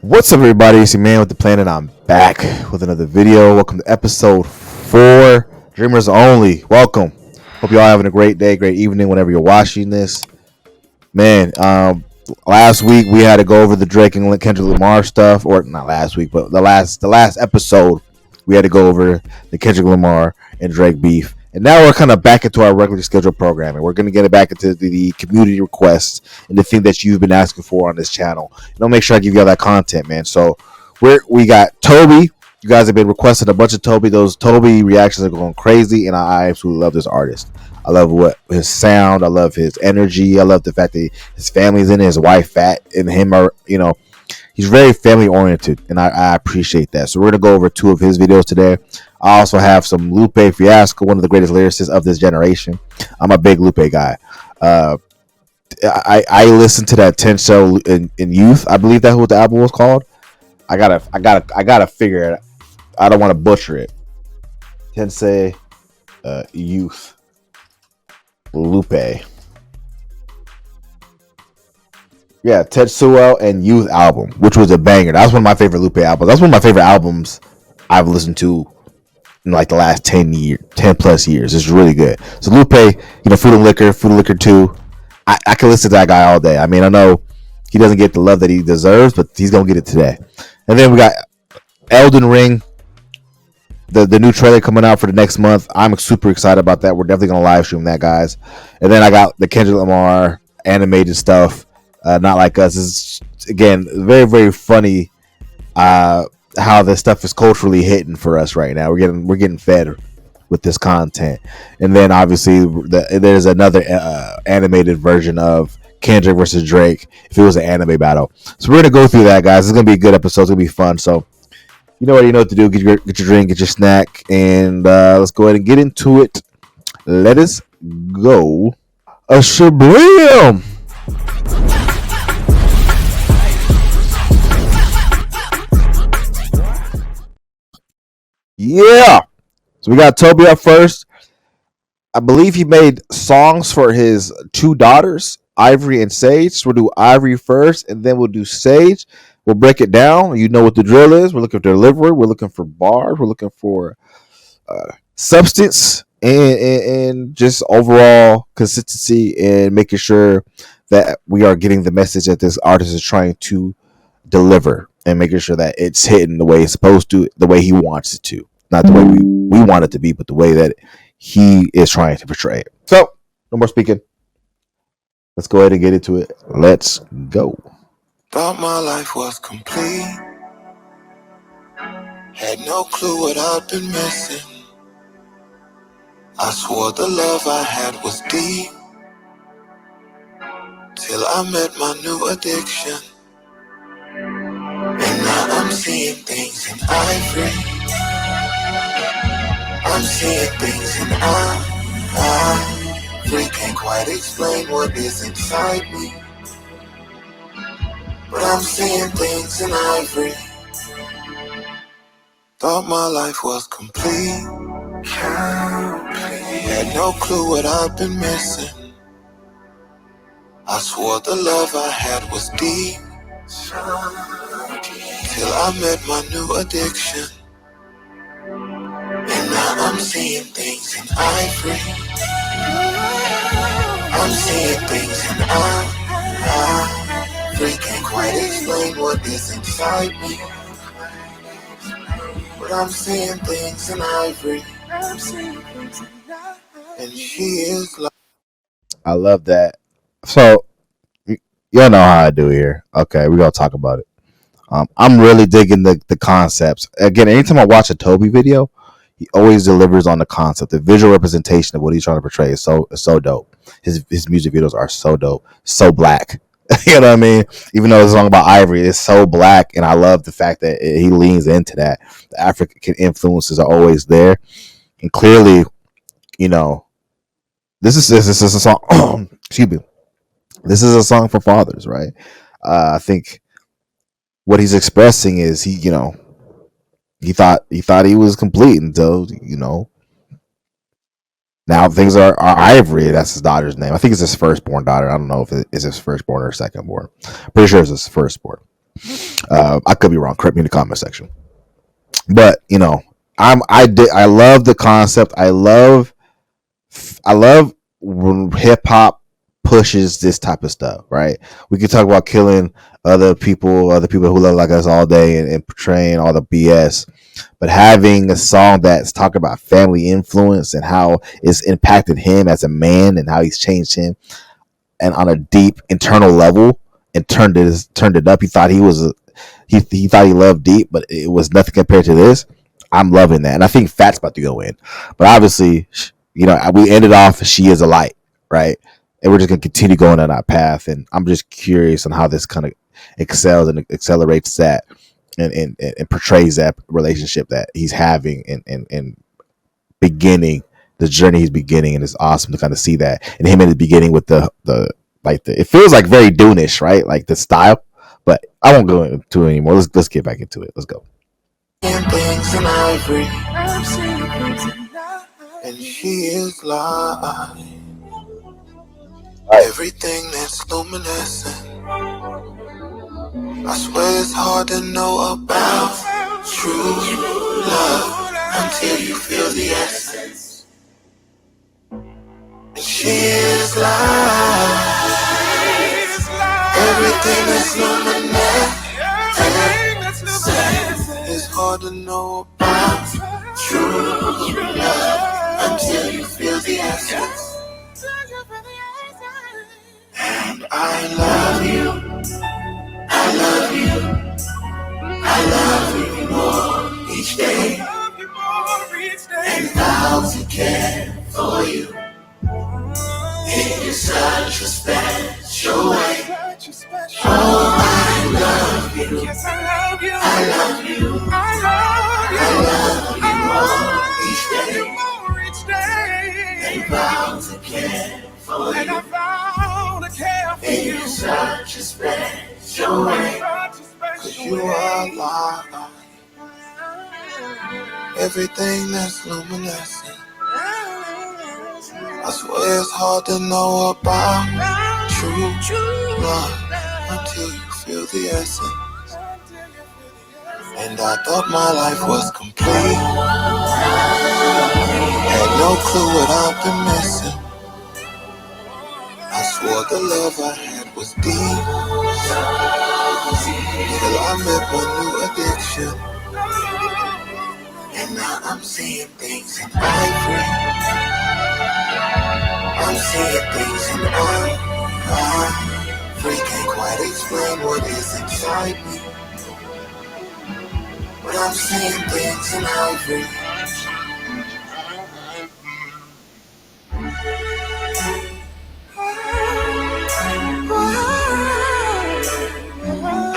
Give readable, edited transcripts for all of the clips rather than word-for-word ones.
What's up, everybody? It's your man with the plan, and I'm back with another video. Welcome to episode 4, Dreamers Only. Welcome. Hope you all having a great day, great evening, whenever you're watching this. Man, last week we had to go over the Drake and Kendrick Lamar stuff, or not last week, but the last episode we had to go over the Kendrick Lamar and Drake beef. And now we're kind of back into our regularly scheduled programming. We're going to get it back into the community requests and the thing that you've been asking for on this channel. And I'll make sure I give you all that content, man. So we got Tobe. You guys have been requesting a bunch of Tobe. Those Tobe reactions are going crazy, and I absolutely love this artist. I love what his sound. I love his energy. I love the fact that his family's in it, his wife, Fat, and him are, he's very family oriented, and I appreciate that. So we're gonna go over 2 of his videos today. I also have some Lupe Fiasco, one of the greatest lyricists of this generation. I'm a big Lupe guy. I listened to that 10 show in youth. I believe that's what the album was called. I gotta figure it. I don't want to butcher it. Tensei Youth Lupe. Yeah, Tetsuo and Youth album, which was a banger. That was one of my favorite Lupe albums. That's one of my favorite albums I've listened to in like the last 10 plus years. It's really good. So Lupe, Food and Liquor 2. I can listen to that guy all day. I mean, I know he doesn't get the love that he deserves, but he's gonna get it today. And then we got Elden Ring, the new trailer coming out for the next month. I'm super excited about that. We're definitely gonna live stream that, guys. And then I got the Kendrick Lamar animated stuff. Not Like Us is, again, very, very funny. How this stuff is culturally hitting for us right now. We're getting fed with this content. And then obviously there's another animated version of Kendrick versus Drake if it was an anime battle. So we're gonna go through that, guys. It's gonna be a good episode. It's gonna be fun. So you know what to do. Get your drink, get your snack, and let's go ahead and get into it. Let us go. A shablam. Yeah. So we got Tobe up first. I believe he made songs for his 2 daughters, Ivory and Sage. So we'll do Ivory first, and then we'll do Sage. We'll break it down. You know what the drill is. We're looking for delivery. We're looking for bars. We're looking for substance and just overall consistency and making sure that we are getting the message that this artist is trying to deliver and making sure that it's hitting the way it's supposed to, the way he wants it to. Not the way we want it to be, but the way that he is trying to portray it. So, no more speaking. Let's go ahead and get into it. Let's go. Thought my life was complete. Had no clue what I'd been missing. I swore the love I had was deep, till I met my new addiction. And now I'm seeing things in ivory. I'm seeing things in ivory. Can't quite explain what is inside me, but I'm seeing things in ivory. Thought my life was complete. Had no clue what I'd been missing. I swore the love I had was deep, till I met my new addiction. And now I'm seeing things in ivory. I'm seeing things in ivory. Can't quite explain what is inside me, but I'm seeing things in ivory. And she is like, I love that. So, y'all know how I do here. Okay, we're going to talk about it. I'm really digging the concepts. Again, anytime I watch a Tobe video, he always delivers on the concept. The visual representation of what he's trying to portray is so dope. His music videos are so dope, so black. You know what I mean? Even though it's a song about Ivory, it's so black, and I love the fact that he leans into that. The African influences are always there, and clearly, this is a song. Excuse me. This is a song for fathers, right? I think what he's expressing is he thought he was complete until now things are Ivory. That's his daughter's name. I think it's his firstborn daughter. I don't know if it's his firstborn or secondborn. Pretty sure it's his firstborn. I could be wrong. Correct me in the comment section. But I love the concept. I love when hip hop pushes this type of stuff, right? We can talk about killing other people who love like us all day, and portraying all the BS, but having a song that's talking about family influence and how it's impacted him as a man and how he's changed him, and on a deep internal level, and turned it up. He thought he thought he loved deep, but it was nothing compared to this. I'm loving that, and I think Fat's about to go in. But obviously, we ended off. She is a light, right? And we're just gonna continue going on that path. And I'm just curious on how this kind of excels and accelerates that, and portrays that relationship that he's having, and beginning the journey he's beginning. And it's awesome to kind of see that, and him in the beginning with the it feels like very Dune-ish, right? Like the style. But I won't go into it anymore. Let's get back into it. Let's go. Things in ivory, and she is light. Everything that's luminescent. I swear it's hard to know about true love until you feel the essence. And she is light. Everything that's luminescent. It's hard to know about true love until you feel the essence. And I love you, I love you, I love you more each day, and vow to care for you in such a special way. Oh, I love you, yes, I love you, I love you, I love you, I love you more each day, and vow to care for you, and I vow to care for you in such a special way. 'Cause you are light, everything that's luminescent. I swear it's hard to know about true love until you feel the essence. And I thought my life was complete, had no clue what I've been missing. I swore the love I had was deep, till I met my new addiction. And now I'm seeing things in ivory, I'm seeing things in ivory. Can't quite explain what is inside me, but I'm seeing things in ivory.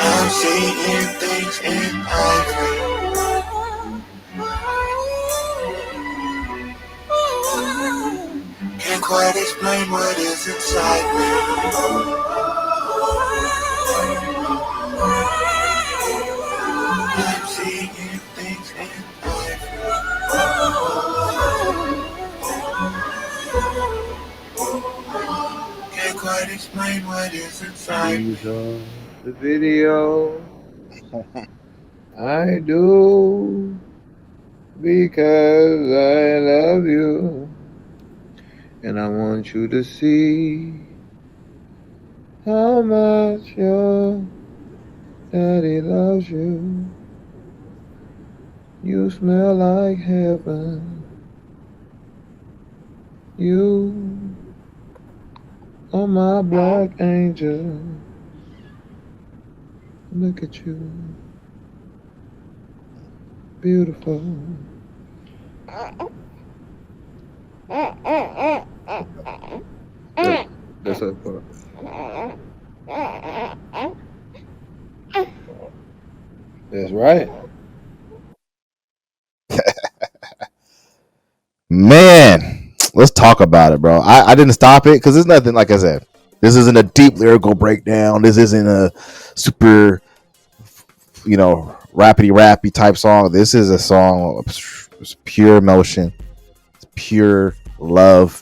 I'm seeing things in ivory. Can't quite explain what is inside me. I'm seeing things in ivory. Can't quite explain what is inside me. The video I do because I love you, and I want you to see how much your daddy loves you. You smell like heaven. You are my black angel. Look at you, beautiful. That's her part. That's right. Man, let's talk about it, bro. I didn't stop it because there's nothing, like I said, this isn't a deep lyrical breakdown. This isn't a super, rappy type song. This is a song of pure emotion, pure love.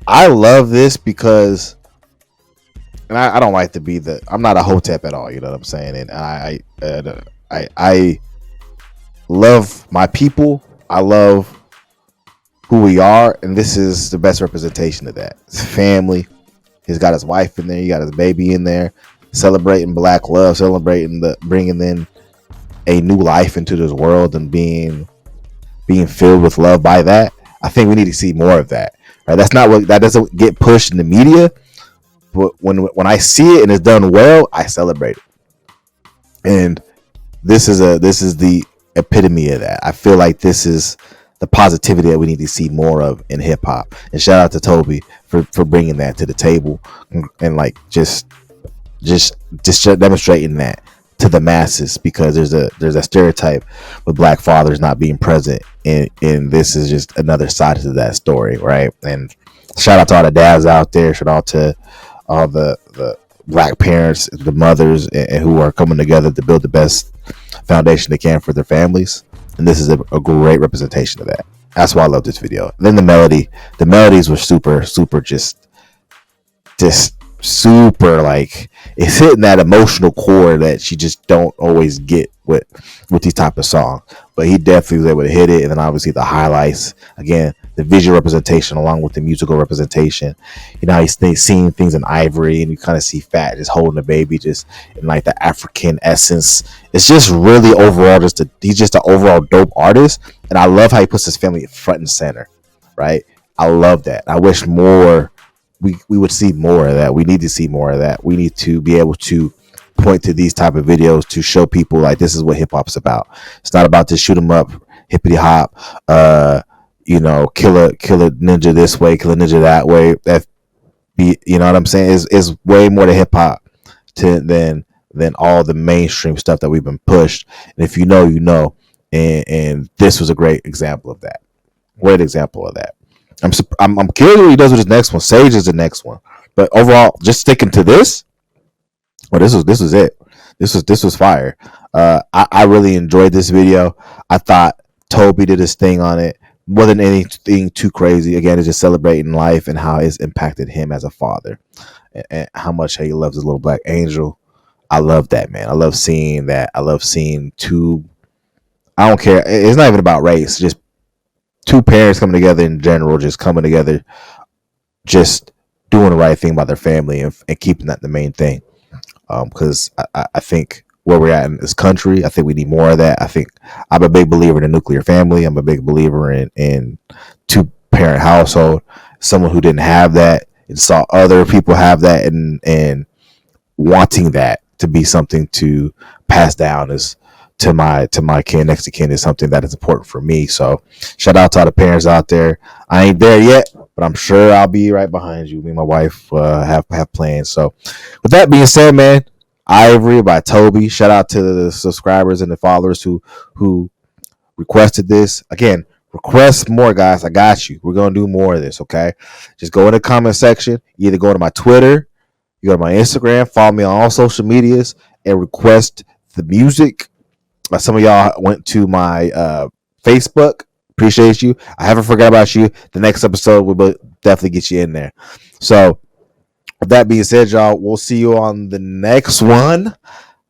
I love this because and I don't like to be the. I'm not a hotep at all. You know what I'm saying? And I love my people. I love who we are, and this is the best representation of that. It's family. He's got his wife in there. He got his baby in there, celebrating black love, celebrating the bringing in a new life into this world and being filled with love by that. I think we need to see more of that. Right? That's not what that doesn't get pushed in the media, but when I see it and it's done well, I celebrate it. And this is the epitome of that. I feel like this is the positivity that we need to see more of in hip hop. And shout out to Tobe for bringing that to the table and like just demonstrating that to the masses, because there's a stereotype with black fathers not being present, and this is just another side to that story, right? And shout out to all the dads out there, shout out to all the black parents, the mothers, and who are coming together to build the best foundation they can for their families. And this is a great representation of that. That's why I love this video. And then the melodies were super just super, like, it's hitting that emotional core that you just don't always get with these type of songs. But he definitely was able to hit it. And then obviously the highlights, again, the visual representation along with the musical representation. You know, he's seeing things in ivory, and you kind of see Fat just holding the baby, just in like the African essence. It's just really overall he's just an overall dope artist. And I love how he puts his family front and center, right? I love that. I wish more we would see more of that. We need to see more of that. We need to be able to point to these type of videos to show people like this is what hip hop's about. It's not about to shoot 'em up, hippity hop, you know, kill a ninja this way, kill a ninja that way. You know what I'm saying? Is way more to hip hop than all the mainstream stuff that we've been pushed. And if you know, you know. And this was a great example of that. Great example of that. I'm curious what he does with his next one. Sage is the next one, but overall, just sticking to this. Well, this was it. This was fire. I really enjoyed this video. I thought Tobe did his thing on it. Wasn't anything too crazy. Again, it's just celebrating life and how it's impacted him as a father, and how much he loves his little black angel. I love that, man. I love seeing that. I love seeing two. I don't care. It's not even about race. Just two parents coming together in general, just coming together, just doing the right thing by their family, and keeping that the main thing. Because I think where we're at in this country, I think we need more of that. I think I'm a big believer in a nuclear family. I'm a big believer in two parent household. Someone who didn't have that and saw other people have that, and wanting that to be something to pass down is to my kin, next to kin, is something that is important for me. So shout out to all the parents out there. I ain't there yet, but I'm sure I'll be right behind you. Me and my wife have plans. So with that being said, man, Ivory by Tobe. Shout out to the subscribers and the followers who requested this. Again, request more, guys. I got you. We're gonna do more of this, okay? Just go in the comment section. You either go to my Twitter, you go to my Instagram, follow me on all social medias, and request the music. Some of y'all went to my Facebook. Appreciate you. I haven't forgot about you. The next episode will definitely get you in there. So with that being said, y'all, we'll see you on the next one.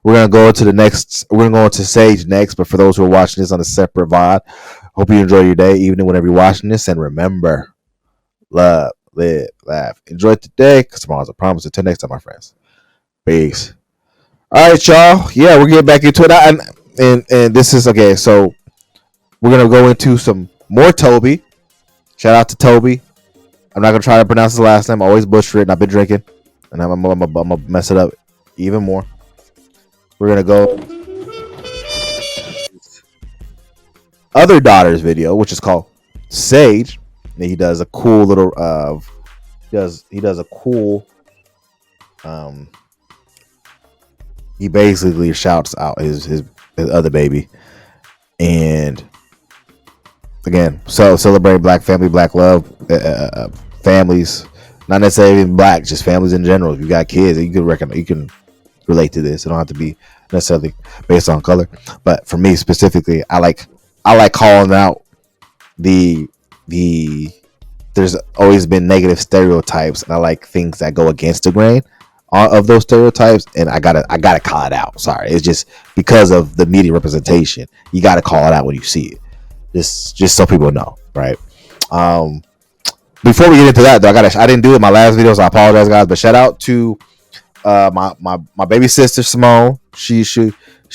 We're gonna go into Sage next. But for those who are watching this on a separate VOD, hope you enjoy your day, evening, whenever you're watching this. And remember, love, live, laugh, enjoy today, because tomorrow's a promise. Until next time, my friends. Peace. All right, y'all. Yeah, we're getting back into it. And this is okay. So we're gonna go into some more Tobe. Shout out to Tobe. I'm not gonna try to pronounce his last name. I always butcher it, and I've been drinking, and I'm gonna mess it up even more. We're gonna go other daughter's video, which is called Sage. And he does a cool little he does a cool he basically shouts out his other baby, and again, so celebrate black family, black love, families, not necessarily even black, just families in general. If you got kids, you can relate to this. It don't have to be necessarily based on color, but for me specifically, I like calling out the there's always been negative stereotypes, and I like things that go against the grain. of those stereotypes, and I gotta call it out. Sorry, it's just because of the media representation. You gotta call it out when you see it, just so people know, right? Um, Before we get into that, though, I didn't do it in my last video, so I apologize, guys. But shout out to my baby sister Simone. She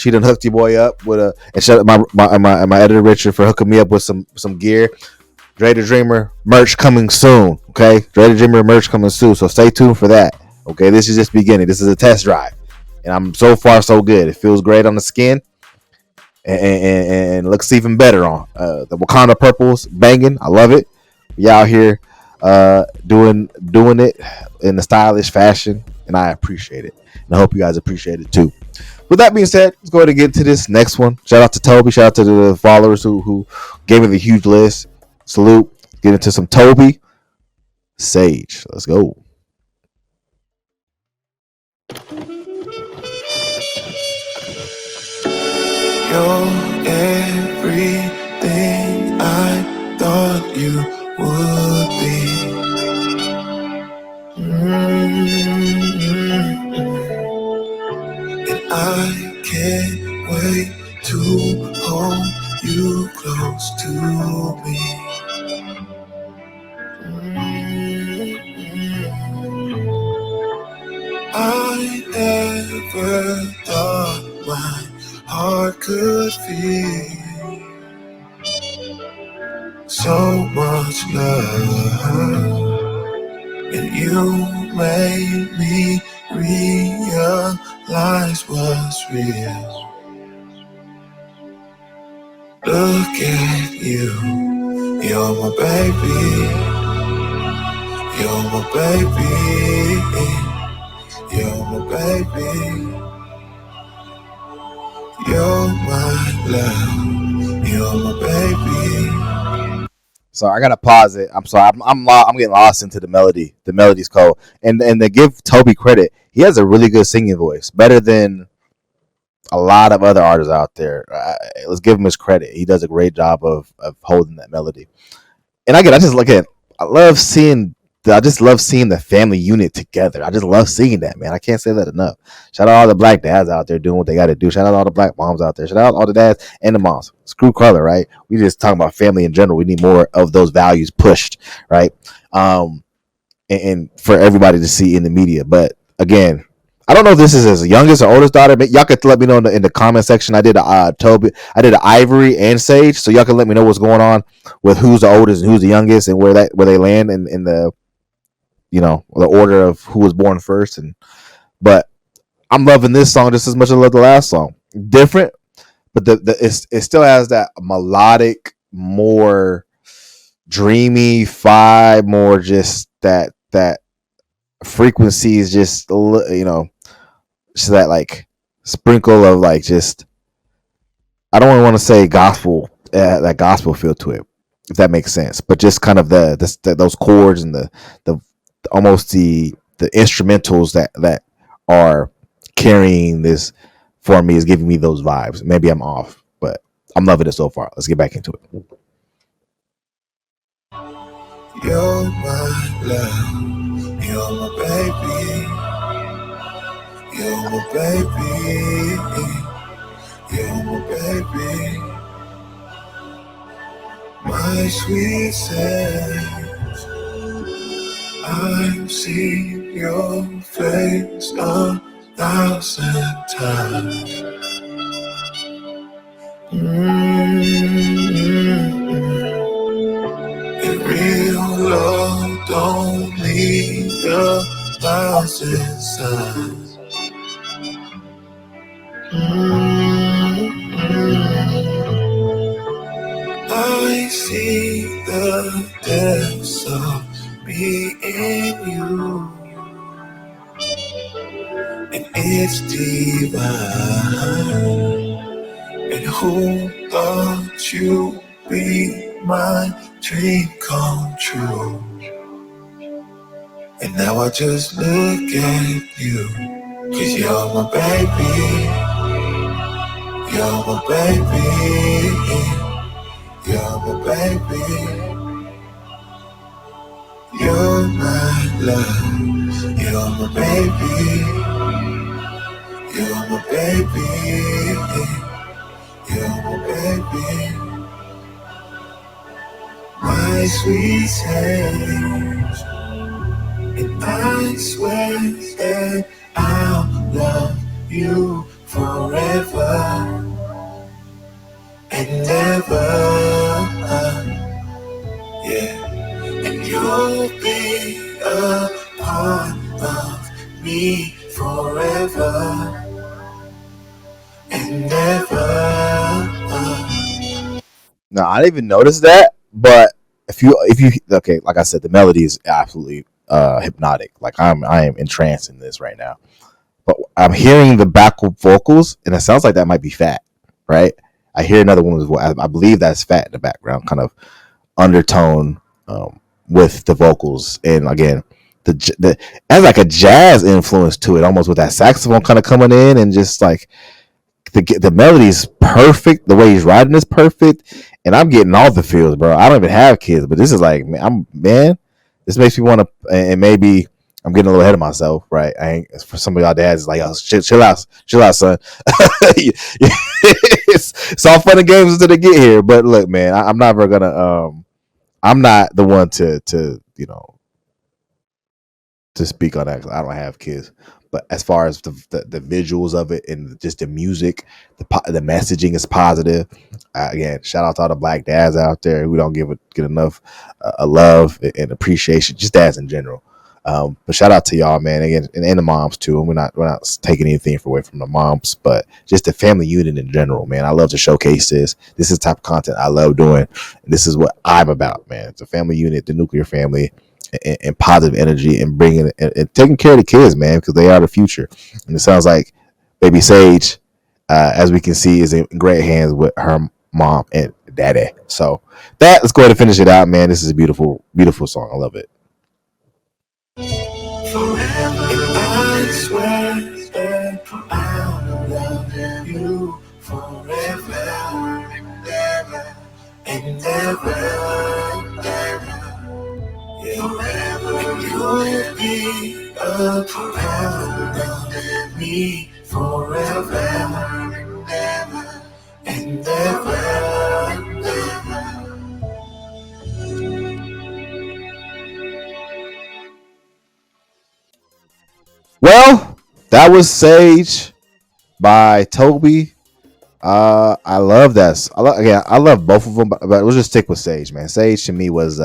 done hooked your boy up with a, and shout out my editor Richard for hooking me up with some gear. Dre the Dreamer merch coming soon. Okay, Dre the Dreamer merch coming soon. So stay tuned for that. Okay, this is just beginning. This is a test drive, and I'm so far so good. It feels great on the skin, and looks even better on the Wakanda purples banging. I love it. We out here doing it in a stylish fashion, and I appreciate it, and I hope you guys appreciate it too. With that being said, let's go ahead and get to this next one. Shout out to Tobe. Shout out to the followers who gave me the huge list. Salute. Get into some Tobe. Sage. Let's go. You're everything I thought you would be. And I can't wait to hold you close to me. I never thought my heart could feel so much love, and you made me realize what's real. Look at you, you're my baby, you're my baby, you're my baby, you're my love, you're my baby. So I gotta pause it. I'm sorry. I'm getting lost into the melody. The melody's cold. And to give Tobe credit, he has a really good singing voice, better than a lot of other artists out there. Let's give him his credit. He does a great job of holding that melody. And I just look at. I just love seeing the family unit together. I just love seeing that, man. I can't say that enough. Shout out all the black dads out there doing what they got to do. Shout out all the black moms out there. Shout out all the dads and the moms. Screw color, right? We just talking about family in general. We need more of those values pushed, right? And for everybody to see in the media. But again, I don't know if this is his youngest or oldest daughter. Y'all could let me know in the comment section. I did a Tobe, I did an Ivory and Sage, so y'all can let me know what's going on with who's the oldest and who's the youngest and where they land in the the order of who was born first. But I'm loving this song just as much as I love the last song. Different, but it still has that melodic, more dreamy vibe, more just that frequency is just just that like sprinkle of like just, I don't want to say gospel, that gospel feel to it, if that makes sense, but just kind of those chords and the almost the instrumentals that are carrying this for me is giving me those vibes. Maybe I'm off, but I'm loving it so far. Let's get back into it. You're my love, you're my baby, you're my baby, you're my baby, my sweet sense. I've seen your face 1,000 times. And real love don't need 1,000 signs. I see the depths of me in you, and it's divine. And who thought you'd be my dream come true? And now I just look at you, 'cause you're my baby, you're my baby, you're my baby, you're my love, you're You're my baby. You're my baby. You're my baby. My sweet sage. And I swear that I'll love you forever and ever. Yeah. And you'll be a part of me forever and ever. Now I didn't even notice that, but if you okay, like I said, the melody is absolutely hypnotic. Like I am entranced in this right now. But I'm hearing the back vocals, and it sounds like that might be Fat, right? I hear another woman's voice. I believe that's Fat in the background, kind of undertone with the vocals, and again, the has like a jazz influence to it, almost with that saxophone kind of coming in, and just like the melody is perfect. The way he's writing is perfect, and I'm getting all the feels, bro. I don't even have kids, but this is like, man. This makes me want to, and maybe I'm getting a little ahead of myself, right? I ain't for some of y'all dads, like, oh, chill out, son. it's all fun and games until they get here. But look, man, I'm never gonna, I'm not the one to to speak on that because I don't have kids. But as far as the visuals of it and just the music, the messaging is positive. Again, shout out to all the black dads out there who don't get enough love and appreciation, just dads in general. But shout out to y'all, man, again, and the moms too. And we're not taking anything away from the moms, but just the family unit in general, man. I love to showcase this. This is the type of content I love doing, and this is what I'm about, man. It's a family unit, the nuclear family. And positive energy and bringing and taking care of the kids, man, because they are the future. And it sounds like baby Sage, as we can see, is in great hands with her mom and daddy. So let's go ahead and finish it out, man. This is a beautiful, beautiful song. I love it. Forever, I swear that I'll love you forever and ever and ever. Forever you'll be a part of me forever and ever and ever. Well, that was Sage by Tobe. I love that. I love both of them, but we'll just stick with Sage, man. Sage to me was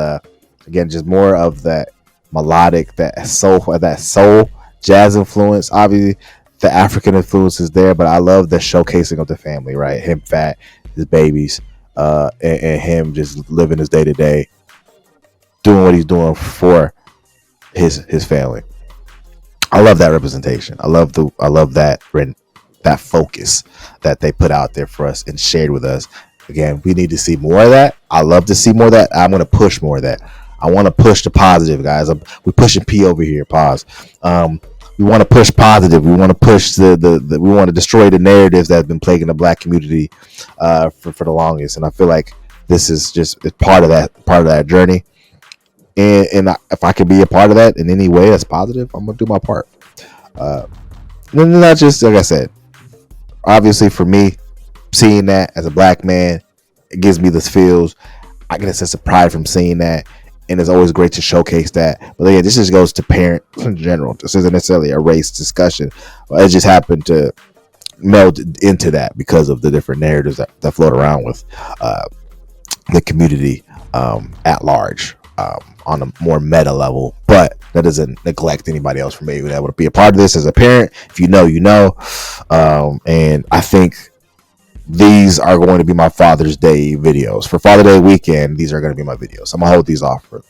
again just more of that melodic, that soul jazz influence. Obviously, the African influence is there, but I love the showcasing of the family, right? Him, Fat, his babies, and him just living his day to day, doing what he's doing for his family. I love that representation. I love that focus that they put out there for us and shared with us. Again, we need to see more of that. I love to see more of that. I'm going to push more of that. I want to push the positive, guys. We're pushing P over here. Pause. We want to push positive. We want to push we want to destroy the narratives that have been plaguing the black community for the longest. And I feel like this is just part of that journey. And if I can be a part of that in any way that's positive, I'm gonna do my part. Not just like I said. Obviously, for me, seeing that as a black man, it gives me this feels. I get a sense of pride from seeing that, and it's always great to showcase that. But yeah, this just goes to parents in general. This isn't necessarily a race discussion. It just happened to meld into that because of the different narratives that float around with the community at large. On a more meta level, but that doesn't neglect anybody else from being able to be a part of this as a parent. If you know, you know. And I think these are going to be my Father's Day videos. For Father's Day weekend, these are going to be my videos. I'm going to hold these off for,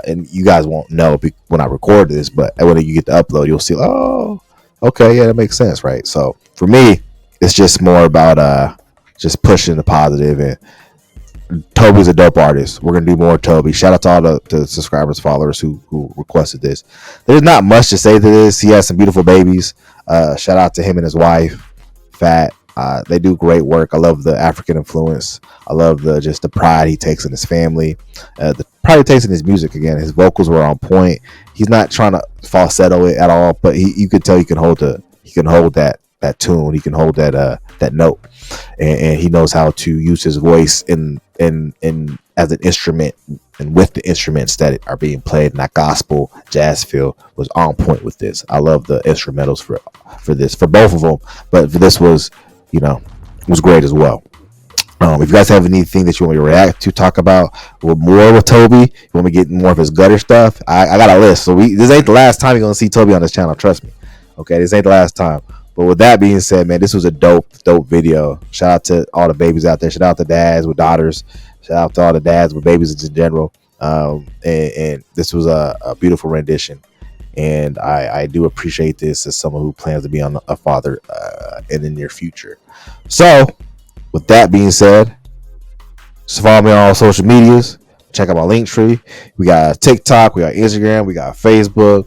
and you guys won't know when I record this, but when you get to upload, you'll see, oh, okay, yeah, that makes sense, right? So for me, it's just more about just pushing the positive, and Toby's a dope artist. We're gonna do more Tobe. Shout out to all the subscribers, followers who requested this. There's not much to say to this. He has some beautiful babies. Shout out to him and his wife, Fat. They do great work. I love the African influence. I love the pride he takes in his family. The probably taste in his music again. His vocals were on point. He's not trying to falsetto it at all, but you could tell he can hold that tune. He can hold that note, and he knows how to use his voice in as an instrument, and with the instruments that are being played in that gospel jazz feel was on point with this. I love the instrumentals for this, for both of them, but for this was great as well. If you guys have anything that you want me to react to, talk about more with Tobe, you want me to get more of his gutter stuff, I got a list. So this ain't the last time you're gonna see Tobe on this channel. Trust me. Okay, this ain't the last time. But with that being said, man, this was a dope video. Shout out to all the babies out there. Shout out to dads with daughters. Shout out to all the dads with babies in general. And this was a beautiful rendition. And I do appreciate this as someone who plans to be a father in the near future. So, with that being said, just follow me on all social medias. Check out my link tree. We got TikTok, we got Instagram, we got Facebook,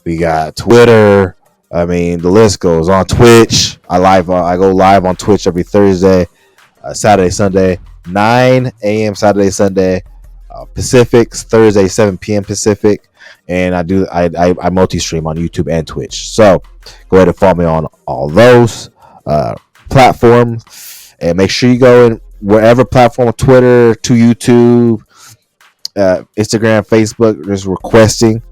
we got Twitter. I mean, the list goes on. Twitch. I go live on Twitch every Thursday, Saturday, Sunday, 9 a.m. Saturday, Sunday, Pacific. Thursday, 7 p.m. Pacific. And I multi-stream on YouTube and Twitch. So go ahead and follow me on all those platforms, and make sure you go in wherever platform, Twitter to YouTube, Instagram, Facebook, just requesting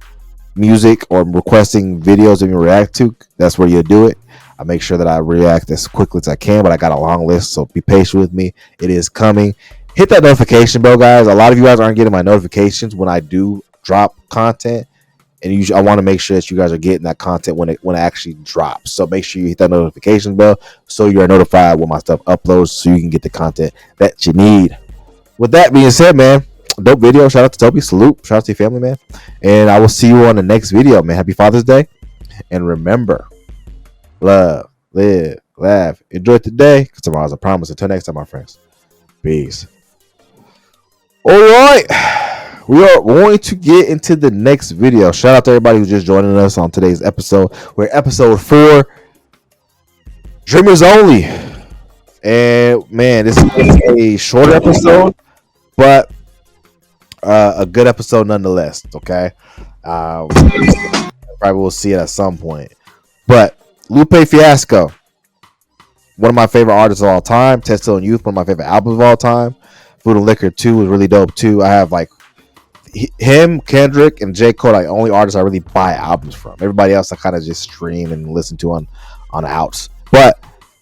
music or requesting videos that you react to. That's where you do it. I make sure that I react as quickly as I can, but I got a long list, so be patient with me. It is coming. Hit that notification bell, guys. A lot of you guys aren't getting my notifications when I do drop content, and I want to make sure that you guys are getting that content when it actually drops. So make sure you hit that notification bell so you are notified when my stuff uploads, so you can get the content that you need. With that being said, man, dope video. Shout out to Tobe. Salute. Shout out to your family, man. And I will see you on the next video, man. Happy Father's Day. And remember, love, live, laugh, enjoy today, because tomorrow's a promise. Until next time, my friends. Peace. All right. We are going to get into the next video. Shout out to everybody who's just joining us on today's episode. We're episode 4. Dreamers only. And man, this is a short episode, but a good episode nonetheless. Okay, probably will see it at some point. But Lupe Fiasco, one of my favorite artists of all time. Textile and Youth, one of my favorite albums of all time. Food and Liquor 2 was really dope too. I have like him, Kendrick, and J. Cole, like only artists I really buy albums from. Everybody else I kind of just stream and listen to on the outs. But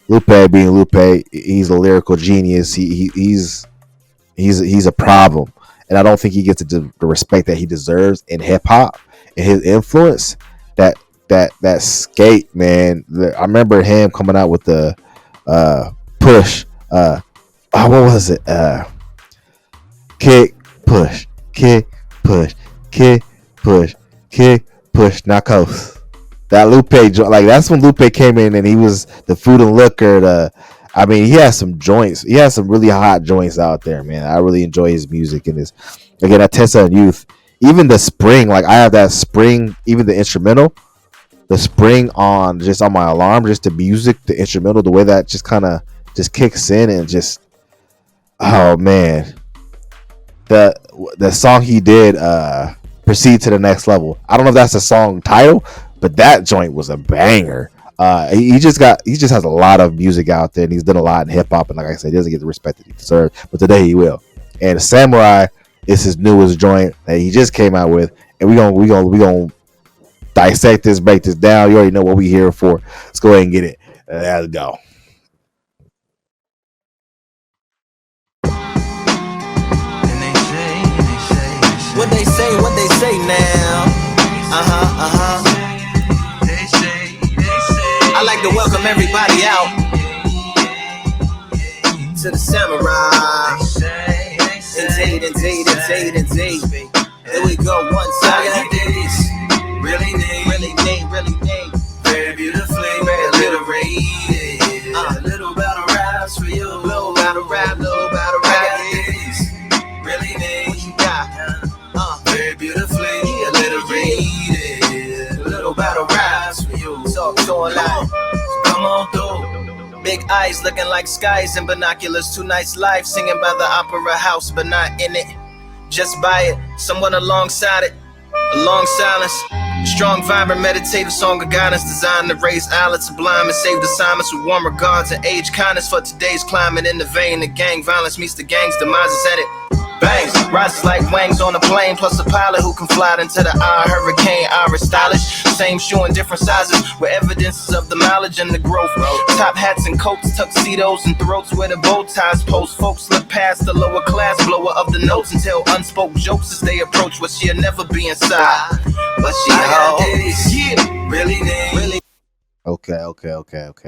Lupe, being Lupe, he's a lyrical genius. He's a problem. And I don't think he gets the respect that he deserves in hip hop and his influence. That skate, man. I remember him coming out with the push. What was it? Kick, push, kick, push, kick, push, kick, push, narcos. That Lupe, like that's when Lupe came in and he was the Food and Liquor. I mean, he has some joints. He has some really hot joints out there, man. I really enjoy his music and his, again, that Textile and Youth. Even the spring, like I have that spring, even the instrumental, the spring on my alarm, just the music, the instrumental, the way that just kind of just kicks in and just, oh man, the song he did, Proceed to the Next Level. I don't know if that's the song title, but that joint was a banger. He just has a lot of music out there, and he's done a lot in hip hop. And like I said, he doesn't get the respect that he deserves, but today he will. And Samurai is his newest joint that he just came out with, and we gonna dissect this, break this down. You already know what we here for. Let's go ahead and get it. Let's go. What they say now? I like to welcome everybody out to the Samurai. Indeed. Here we go, one side of this. Really name. Very beautifully, very alliterated. A little battle raps for you. Little battle rap. Really name. What you got? Very beautifully alliterated. A little battle raps for you. So alive. Come on through. Big eyes looking like skies and binoculars. Too nice life singing by the opera house, but not in it. just by it, someone alongside it, a long silence. Strong, vibrant, meditative song of guidance designed to raise eyelids sublime and save the silence with warm regards and age kindness for today's climate. In the vein of gang violence meets the gang's demises and it bangs, rises like wings on a plane, plus a pilot who can fly into the eye. Hurricane, Irish stylish, same shoe in different sizes, with evidences of the mileage and the growth. Top hats and coats, tuxedos and throats where the bow ties post. Folks slip past the lower class blower of the notes and tell unspoke jokes as they approach what she'll never be inside. But she always, yeah, really. Okay.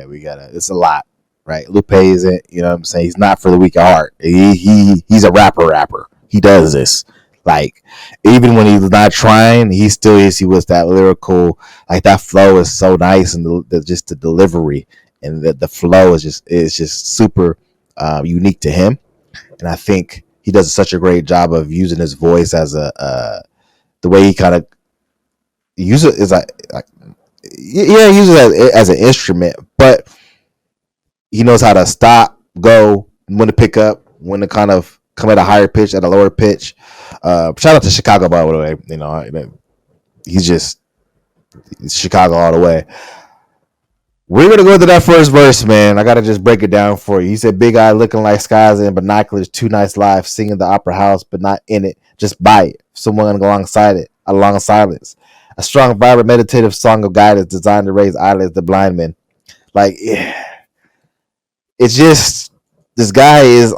We gotta. It's a lot, right? Lupe isn't. You know what I'm saying? He's not for the weak at heart. He's a rapper. He does this. Like, even when he's not trying, he still is. He was that lyrical. Like, that flow is so nice, and just the delivery and the flow is just super unique to him. And I think he does such a great job of using his voice as the way he kind of use it is like yeah, he uses it as an instrument, but he knows how to stop, go, when to pick up, when to kind of come at a higher pitch, at a lower pitch. Shout out to Chicago, by the way. You know, he's Chicago all the way. We're gonna go to that first verse, man. I gotta just break it down for you. He said, "Big eye looking like skies and binoculars, too nice live, singing the opera house, but not in it, just by it. Someone alongside it, along silence. A strong, vibrant, meditative song of guidance designed to raise eyelids the blind men." Like, it's just, this guy is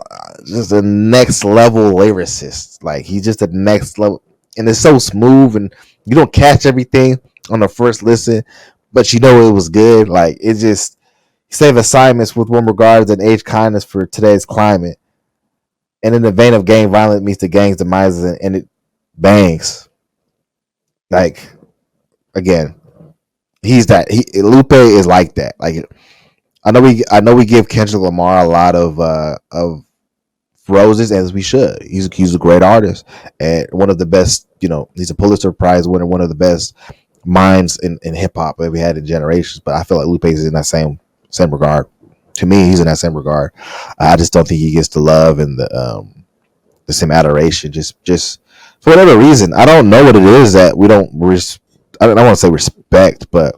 just a next level lyricist. Like, he's just a next level, and it's so smooth, and you don't catch everything on the first listen, but you know it was good. Like, it just, save assignments with warm regards and age kindness for today's climate. And in the vein of gang violence meets the gang's demises, and it bangs. Like, again, Lupe is like that. Like, I know we give Kendrick Lamar a lot of roses, as we should. He's a great artist and one of the best. You know, he's a Pulitzer Prize winner, one of the best minds in hip hop that we had in generations. But I feel like Lupe is in that same regard. To me, he's in that same regard. I just don't think he gets the love and the same adoration. Just for whatever reason, I don't know what it is that we don't. I don't want to say respect, but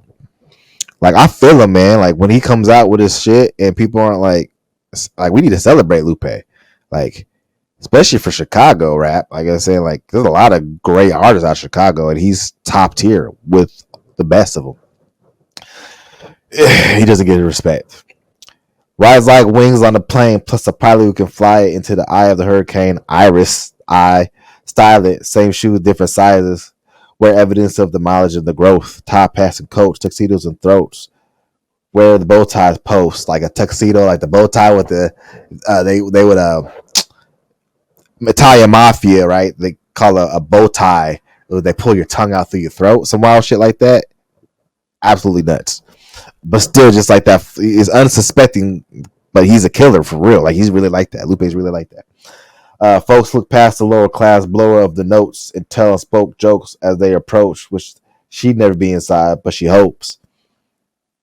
like, I feel him, man. Like, when he comes out with his shit and people aren't like we need to celebrate Lupe, like, especially for Chicago rap. Like I was saying, like, there's a lot of great artists out of Chicago, and he's top tier with the best of them. He doesn't get respect. Rise like wings on the plane, plus a pilot who can fly it into the eye of the hurricane. Iris eye, style it, same shoes, different sizes. Where evidence of the mileage and the growth. Top hats and coats, tuxedos and throats. Where the bow ties post, like a tuxedo, like the bow tie with the they would Italian mafia, right? They call a bow tie. They pull your tongue out through your throat, some wild shit like that. Absolutely nuts. But still, just like that, he's unsuspecting, but he's a killer for real. Like, he's really like that. Lupe's really like that. Folks look past the lower class blower of the notes and tell and spoke jokes as they approach, which she'd never be inside, but she hopes.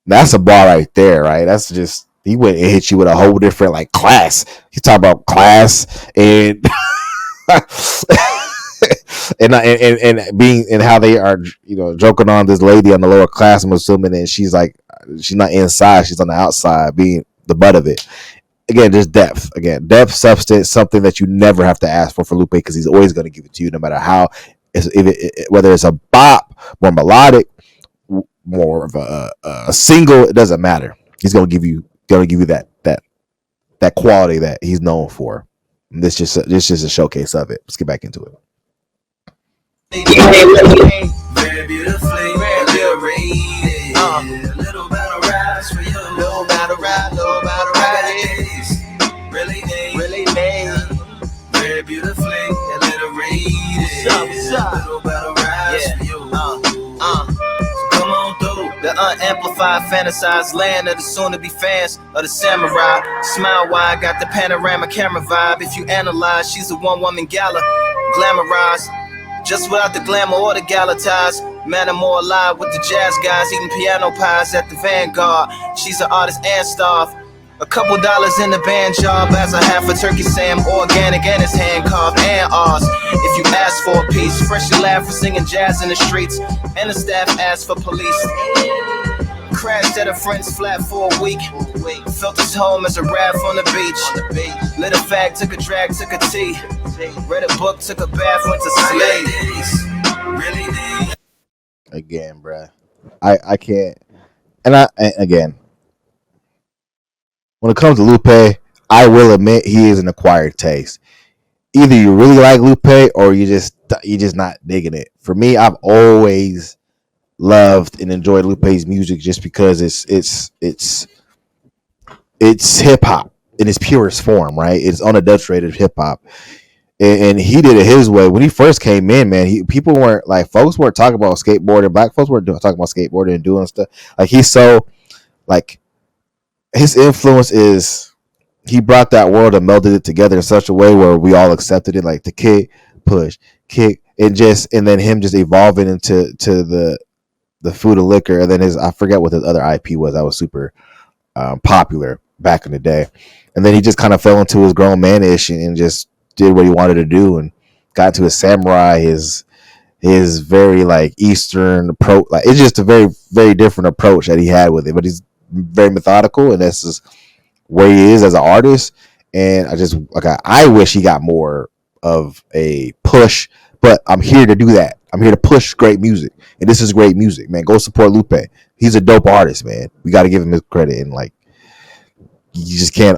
That's a bar right there, right? That's just, he went and hit you with a whole different, like, class. He's talking about class and and being, and how they are, you know, joking on this lady on the lower class, I'm assuming, and she's like, she's not inside, she's on the outside, being the butt of it. Again, just depth. Again, depth, substance, something that you never have to ask for Lupe, because he's always going to give it to you, no matter how. Whether it's a bop, more melodic, more of a single, it doesn't matter. He's going to give you that quality that he's known for. And this just a showcase of it. Let's get back into it. Very beautifully, little battle rise for you, little battle ride, really made, very beautifully, little battle rise for you. Come on through the unamplified, fantasized land of the soon-to-be fans of the samurai. Smile wide, got the panorama camera vibe. If you analyze, she's a one-woman gala, glamorized. Just without the glamour or the gala ties. Man, I'm more alive with the jazz guys, eating piano pies at the Vanguard. She's an artist and staff. A couple dollars in the band job as a half a turkey Sam, organic and it's hand carved and ours. If you ask for a piece, freshly laugh for singing jazz in the streets, and the staff asked for police. Crashed at a friend's flat for a week. Felt his home as a raft on the beach. Lit a fag, took a drag, took a tea. Read a book, took a bath, went to sleep. Again, bruh. I can't. And again, when it comes to Lupe, I will admit he is an acquired taste. Either you really like Lupe or you just not digging it. For me, I've always loved and enjoyed Lupe's music just because it's hip hop in its purest form, right? It's unadulterated hip hop, and he did it his way. When he first came in, man, people weren't like folks weren't talking about skateboarding. Black folks weren't talking about skateboarding and doing stuff. Like he's so like his influence is he brought that world and melded it together in such a way where we all accepted it, like the kick, push, kick, and then him just evolving into the food and liquor, and then I forget what his other IP was that was super popular back in the day, and then he just kind of fell into his grown man-ish and just did what he wanted to do and got to his samurai, his very like Eastern approach. Like it's just a very very different approach that he had with it, but he's very methodical, and this is where he is as an artist. And I wish he got more of a push, but I'm here to do that. I'm here to push great music, and this is great music, man. Go support Lupe. He's a dope artist, man. We got to give him his credit, and like you just can't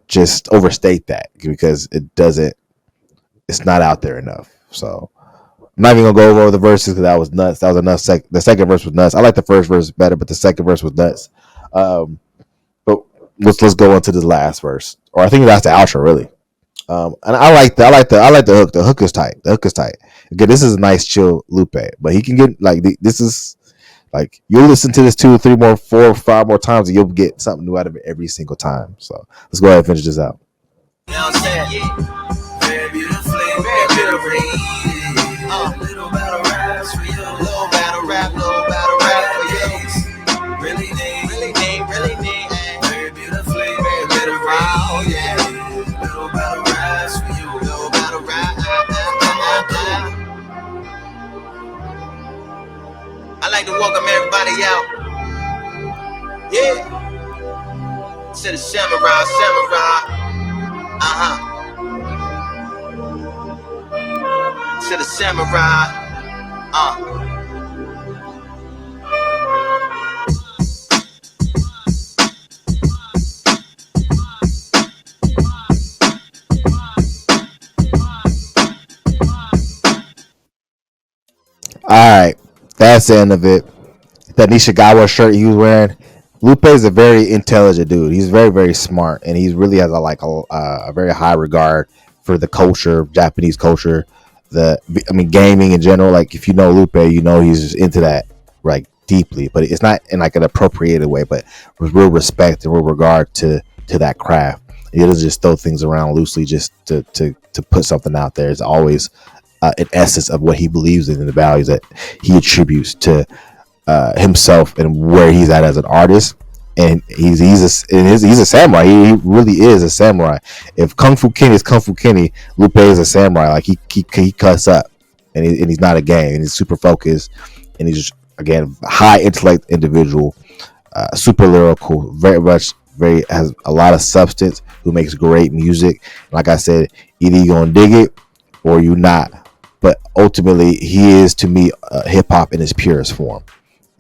just overstate that because it's not out there enough. So I'm not even gonna go over the verses because that was nuts. That was enough. The second verse was nuts. I like the first verse better, but the second verse was nuts. But let's go into the last verse, or I think that's the outro, really. And I like the hook. The hook is tight. Again, this is a nice chill Lupe, but he can get like this is like you'll listen to this 2 or 3 more, 4 or 5 more times, and you'll get something new out of it every single time. So let's go ahead and finish this out. You know what I'm saying? Very beautifully, very beautifully. Little battle raps for you, little battle rap for you. Really need. Very beautifully, very beautifully. Yeah. Little battle raps for you, little battle rap. I like to welcome everybody out. Yeah. To the samurai. To the samurai. All right, that's the end of it. That Nishikawa shirt he was wearing. Lupe is a very intelligent dude. He's very, very smart, and he really has a very high regard for the culture, Japanese culture. Gaming in general. Like if you know Lupe, you know he's just into that like deeply, but it's not in like an appropriated way, but with real respect and real regard to that craft. He doesn't just throw things around loosely just to put something out there. It's always an essence of what he believes in and the values that he attributes to himself and where he's at as an artist. And he's a samurai. He really is a samurai. If Kung Fu Kenny is Kung Fu Kenny, Lupe is a samurai. Like he cuts up, and he's not a gang, and he's super focused, and he's just again high intellect individual, super lyrical, very has a lot of substance. Who makes great music. Like I said, either you gonna dig it or you not. But ultimately, he is to me hip hop in its purest form.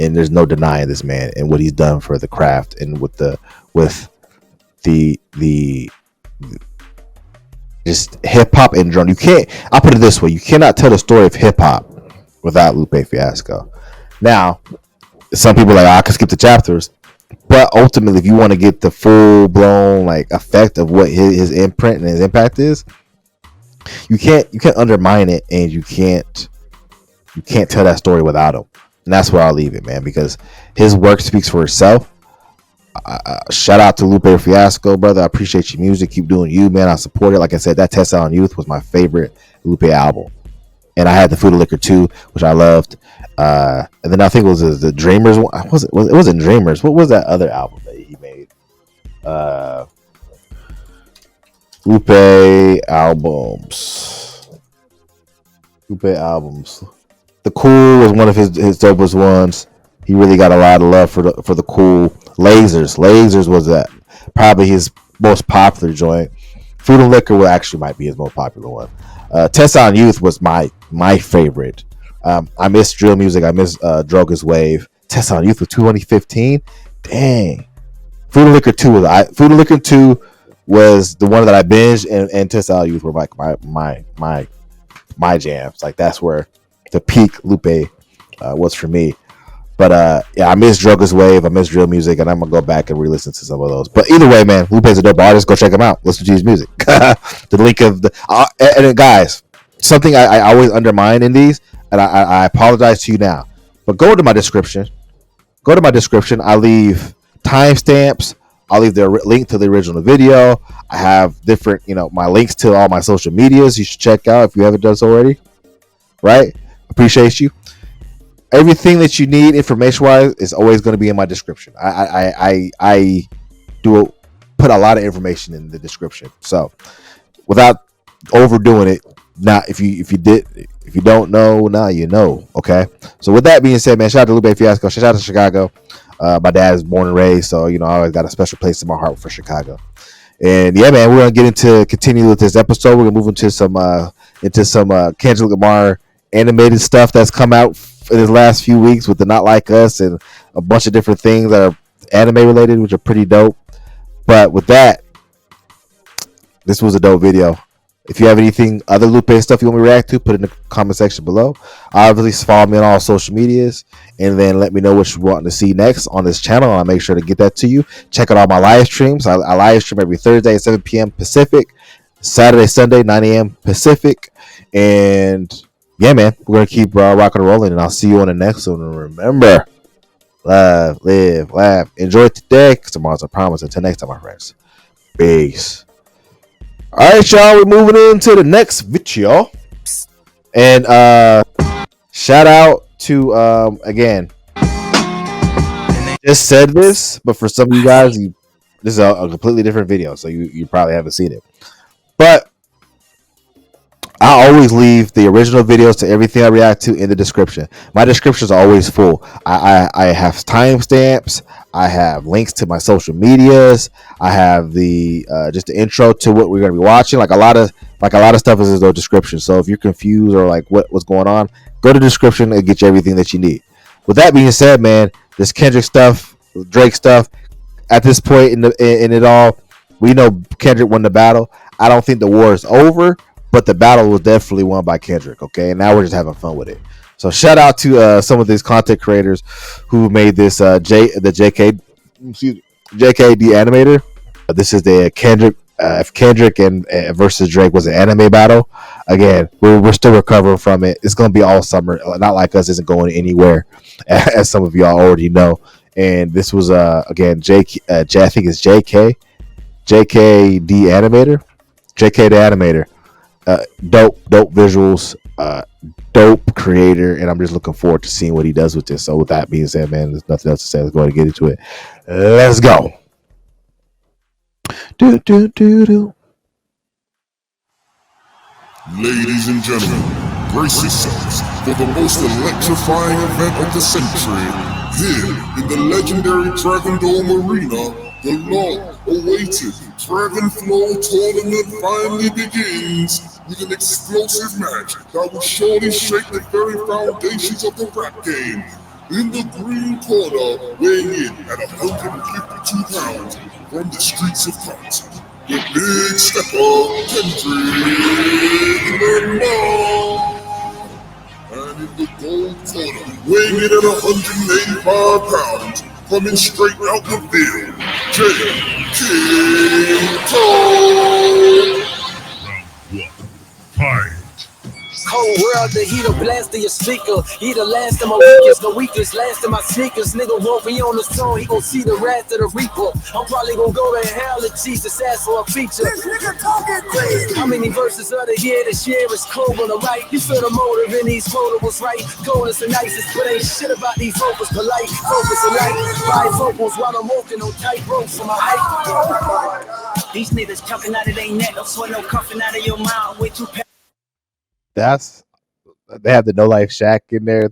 And there's no denying this man and what he's done for the craft and with the just hip hop in general. I'll put it this way: you cannot tell the story of hip hop without Lupe Fiasco. Now, some people are like, I can skip the chapters, but ultimately, if you want to get the full blown like effect of what his imprint and his impact is, you can't undermine it, and you can't tell that story without him. And that's where I'll leave it, man, because his work speaks for itself. Shout out to Lupe Fiasco, brother. I appreciate your music. Keep doing you, man. I support it. Like I said, that Test on Youth was my favorite Lupe album. And I had the Food and Liquor 2, which I loved. And then I think it was the Dreamers one. It wasn't Dreamers. What was that other album that he made? Uh, Lupe albums. Lupe albums. The Cool was one of his dopest ones. He really got a lot of love for the Cool. Lasers was probably his most popular joint. Food and Liquor might be his most popular one. Test on Youth was my favorite. I miss drill music. I miss Droga's Wave. Test on Youth was 2015. Dang. Food and Liquor 2 Food and Liquor 2 was the one that I binged, and Test on Youth were like my jams. Like that's where the peak Lupe was for me. But yeah, I miss Droga's Wave. I miss drill music, and I'm gonna go back and re-listen to some of those. But either way, man, Lupe's a dope artist. Go check him out. Listen to his music. The link of the and guys, something I always undermine in these, and I apologize to you now. But go to my description. I leave timestamps. I'll leave the link to the original video. I have different, my links to all my social medias. You should check out if you haven't done so already. Right? Appreciate you. Everything that you need information wise is always going to be in my description. I do put a lot of information in the description. So without overdoing it, now if you don't know, now you know. Okay. So with that being said, man, shout out to Lupe Fiasco. Shout out to Chicago. My dad is born and raised, so I always got a special place in my heart for Chicago. And yeah, man, we're gonna continue with this episode. We're gonna move into some Kendrick Lamar animated stuff that's come out in his last few weeks with the Not Like Us and a bunch of different things that are anime related, which are pretty dope. But with that, this was a dope video. If you have anything other Lupe stuff you want me to react to, put it in the comment section below. Obviously, follow me on all social medias, and then let me know what you want to see next on this channel. I'll make sure to get that to you. Check out all my live streams. I live stream every Thursday at 7 p.m. Pacific, Saturday, Sunday, 9 a.m. Pacific. And yeah, man, we're going to keep rocking and rolling, and I'll see you on the next one. And remember, love, live, laugh, enjoy today, because tomorrow's a promise. Until next time, my friends. Peace. All right, y'all, we're moving into the next video. And shout out to, again, just said this, but for some of you guys, this is a completely different video, so you probably haven't seen it. But I always leave the original videos to everything I react to in the description. My descriptions are always full. I have timestamps. I have links to my social medias. I have the just the intro to what we're gonna be watching. Like a lot of stuff is in the description. So if you're confused or like what's going on, go to the description and get you everything that you need. With that being said, man, this Kendrick stuff, Drake stuff. At this point in it all, we know Kendrick won the battle. I don't think the war is over, but the battle was definitely won by Kendrick. Okay, and now we're just having fun with it. So shout out to some of these content creators who made this JKD animator. This is the Kendrick and versus Drake was an anime battle. Again, we're still recovering from it. It's gonna be all summer. Not Like Us isn't going anywhere, as some of y'all already know. And this was again I think it's JKD animator. JK the animator. Dope visuals, dope creator, and I'm just looking forward to seeing what he does with this. So with that being said, man, there's nothing else to say. Let's go ahead and get into it. Let's go. Ladies and gentlemen, brace yourselves for the most electrifying event of the century. Here in the legendary Dragon Dome Arena, the long-awaited Dragon Flow Tournament finally begins with an explosive match that will surely shake the very foundations of the rap game. In the green corner, weighing in at 152 pounds from the streets of Compton, the big stepper, Kendrick Lamar. And in the gold corner, weighing in at 185 pounds, coming straight out the field, Tobe. Round one, fight. out the heater, blast to your speaker. He the last of my weakest, the weakest, last of my sneakers. Nigga won't be on the song, he gon' see the wrath of the reaper. I'm probably gon' go to hell if Jesus asks for a feature. This nigga talking crazy. How many verses of the year this year is Clover on the right? You feel the motive in these quotables, right? Coldest and nicest, but ain't shit about these vocals polite. Focus alike, five vocals while I'm walking on tight ropes for my height. These niggas talking out of their neck, don't sweat no coughing out of your mouth. Way too That's they have the No Life Shack in there.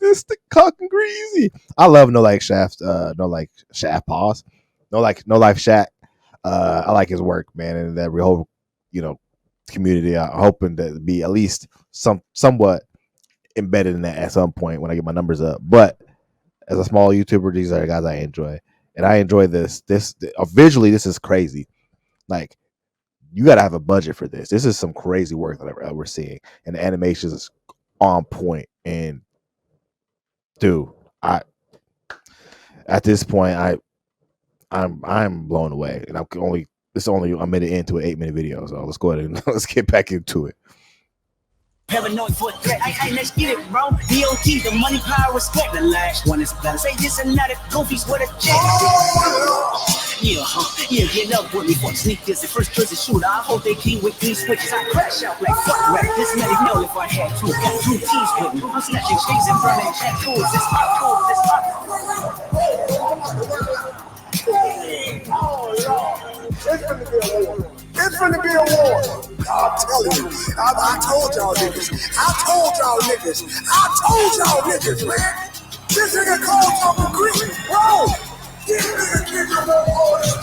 This the cock and greasy. I love No Life Shaft. No Life Shaft. Pause. No Life Shack. I like his work, man, and that whole community. I'm hoping to be at least somewhat embedded in that at some point when I get my numbers up. But as a small YouTuber, these are the guys I enjoy, and I enjoy this. Visually, this is crazy. Like, you got to have a budget for this. This is some crazy work that we're seeing, and the animation is on point. And dude, at this point, I'm blown away, and I'm made it into an 8-minute video. So let's go ahead and let's get back into it. Paranoid for a threat. I let's get it, bro. DOT, the money, power, respect. The last one is better. Say this and not a goofies with a check. Yeah, get up with me for sneak this. The first person shooter. I hope they keep with these switches. I crash out like fuck rap. This man know if I had to. Got 2 T's with me. I'm snatching chains and burning tattoos. This hot. It's gonna be a war. I'm telling you. I told y'all niggas, man. This nigga called Tobe Green. Bro, this nigga gives you all this.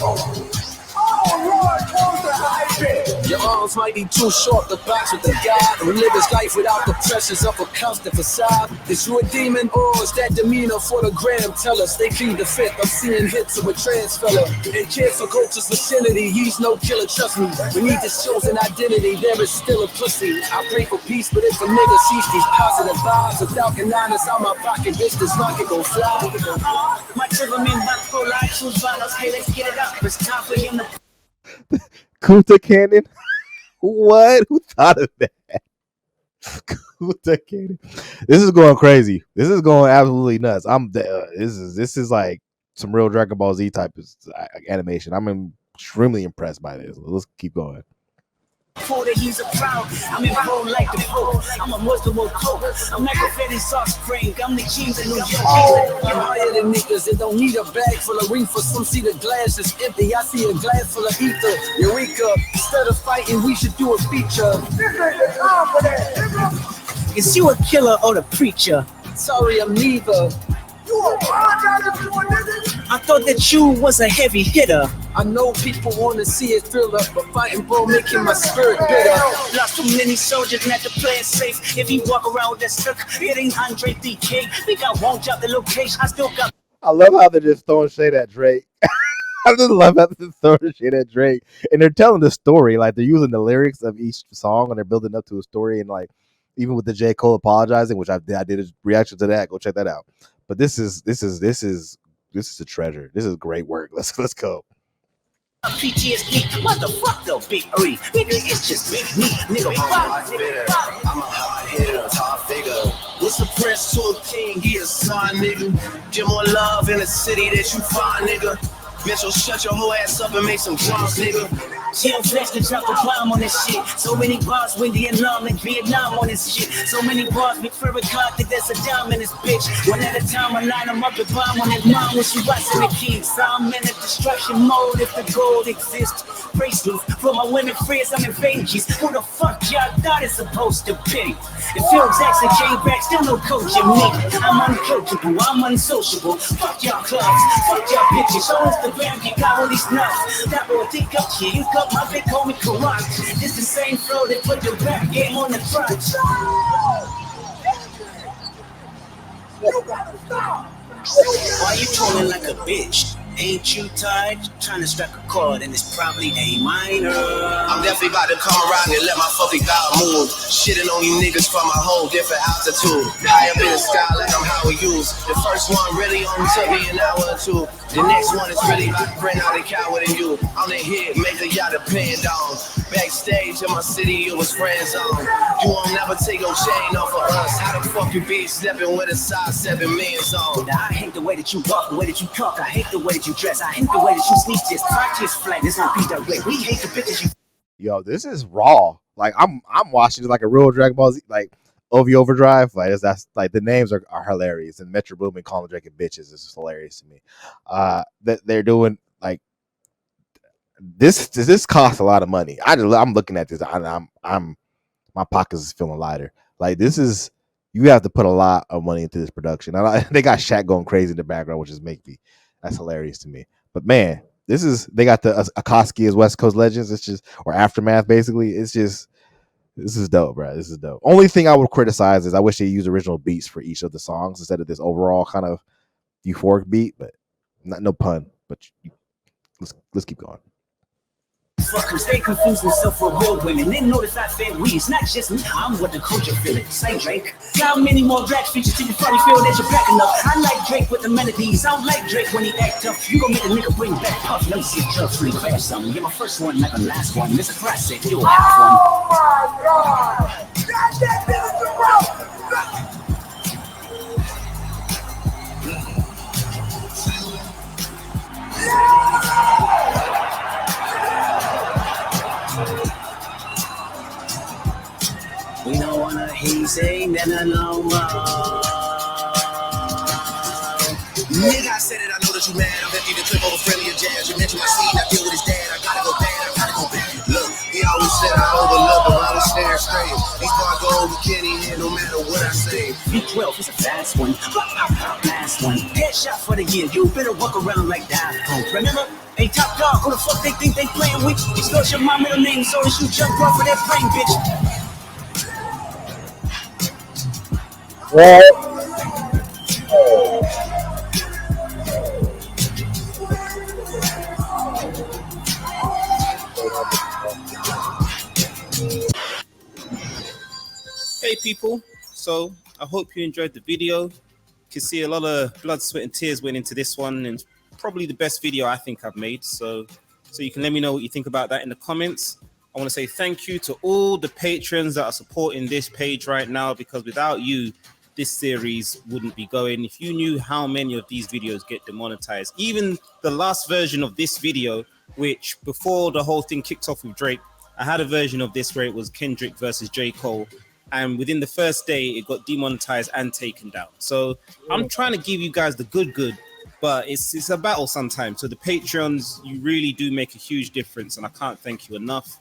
Oh, Lord, close the high bit. Your arms might be too short to box with the God who live his life without the pressures of a constant facade. Is you a demon or is that demeanor for the gram? Tell us they plead the fifth. I'm seeing hits of a trans fella. In cancel culture's vicinity, he's no killer, trust me. Beneath his chosen identity, there is still a pussy. I pray for peace, but if a nigga sees these positive vibes without honest out my pocket, bitch, this rocket gon' fly. My Timberman back for life, choose violence. Hey, let's get it up. It's time for him to Kuta Cannon. What? Who thought of that? Kuta Cannon. This is going crazy. This is going absolutely nuts. This is like some real Dragon Ball Z type of animation. I'm extremely impressed by this. Let's keep going. He's a proud. I'm in bone like the Pope. I'm a Muslim or Coke. I'm like a Fetty sauce spring. I'm the jeans in New York. I'm higher than niggas that don't need a bag full of reefer. Some see the glass is empty. I see a glass full of ether. Eureka. Instead of fighting, we should do a feature. Is you a killer or the preacher? Sorry, I'm neither. You apologize to a nigga? I thought that you was a heavy hitter. I know people want to see it fill up, but fighting bull making my spirit bitter. Lost too many soldiers and had to play it safe. If you walk around with that stuck, it ain't Andre DK. We got won't drop the location. I still got. I love how they're just throwing shade at Drake. I just love how they're throwing shade at Drake, and they're telling the story. Like, they're using the lyrics of each song, and they're building up to a story. And like, even with the J. Cole apologizing, which I did a reaction to that. Go check that out. But this is a treasure. This is great work. Let's go. PTSD, what the fuck though, big Nigga, it's just big me, nigga. I'm a hard hitter, top figure. What's the press to a king? He a son, nigga. Get more love in the city that you find, nigga. Bitch, so shut your whole ass up and make some drums, nigga. She don't flex to drop the bomb on this shit. So many bars, Windy and Long, like Vietnam on this shit. So many bars, Big Farrakhan, think there's a dime in this bitch. One at a time, I line them up and bomb on his mom when she watching the kids. I'm in a destruction mode if the gold exists. Bracelets for my women friends, I'm in Vegas. Who the fuck y'all thought it's supposed to be? If Phil Jackson came back, still no coaching me. I'm uncoachable, I'm unsociable. Fuck y'all clubs, fuck y'all bitches. On Instagram, you got all these nuts. That boy think up here, you got my big homie Karan. This the same flow that put the rap game on the front. You gotta stop. Why you trolling like a bitch? Ain't you tired? Trying to strike a chord and it's probably A minor. I'm definitely about to come around and let my fucking God move. Shitting on you niggas from a whole different altitude. High up in the sky like I'm Howard Hughes. The first one really only took me an hour or two. The next one is really about to bring out a coward in you. On the hit, make a y'all depend on. backstage in my city, it was friend zone. You won't never take no chain off of us. How the fuck you be stepping with a size 7 man's on? I hate the way that you walk, the way that you talk. I hate the way that you dress. I hate the way that you sneak this. Practice flat. This won't be direct. We hate the bitches you. Yo, this is raw. Like I'm watching it like a real Dragon Ball Z, like OV Overdrive. Like that's like the names are hilarious, and Metro Boomin calling Drake bitches is hilarious to me. That they're doing like this costs a lot of money. I'm looking at this. I'm my pockets is feeling lighter. Like this is, you have to put a lot of money into this production. They got Shaq going crazy in the background, which is that's hilarious to me. But man, they got the Akoski as West Coast Legends. It's just, or Aftermath basically. It's just, this is dope, bro. This is dope. Only thing I would criticize is I wish they used original beats for each of the songs instead of this overall kind of euphoric beat. But no pun. But let's keep going. Fuckers, they confuse themselves for real women. They know it's not fair. It's not just me. I'm what the culture feeling. Say Drake. How many more Drake features till you finally feel that you're back enough? I like Drake with the melodies. I don't like Drake when he act tough. You gon' make a nigga bring back Puff. Let me see a drug free crash something. You're my first one, not the last one. It's a classic. You'll have one. Oh my God! That's that business, bro! We don't wanna hear you say nothing no more. Nigga, I said it, I know that you mad. I'm empty the clip over friendlier jazz. You mentioned my scene, I deal with his dad. I gotta go back. Look, he always said I overlook, but I was staring straight. These bars go over Kenny here no matter what I say. V12 is a fast one. Last one. Headshot for the year. You better walk around like that. Remember? Hey, top dog, who the fuck they think they playing with? Extortion my middle name, so as you jump off of that plane, bitch. Hey people, so I hope you enjoyed the video. You can see a lot of blood, sweat and tears went into this one, and probably the best video I think I've made. So you can let me know what you think about that in the comments. I want to say thank you to all the patrons that are supporting this page right now, because without you, this series wouldn't be going. If you knew how many of these videos get demonetized, even the last version of this video, which before the whole thing kicked off with Drake, I had a version of this where it was Kendrick versus J. Cole. And within the first day, it got demonetized and taken down. So I'm trying to give you guys the good, but it's a battle sometimes. So the Patreons, you really do make a huge difference, and I can't thank you enough.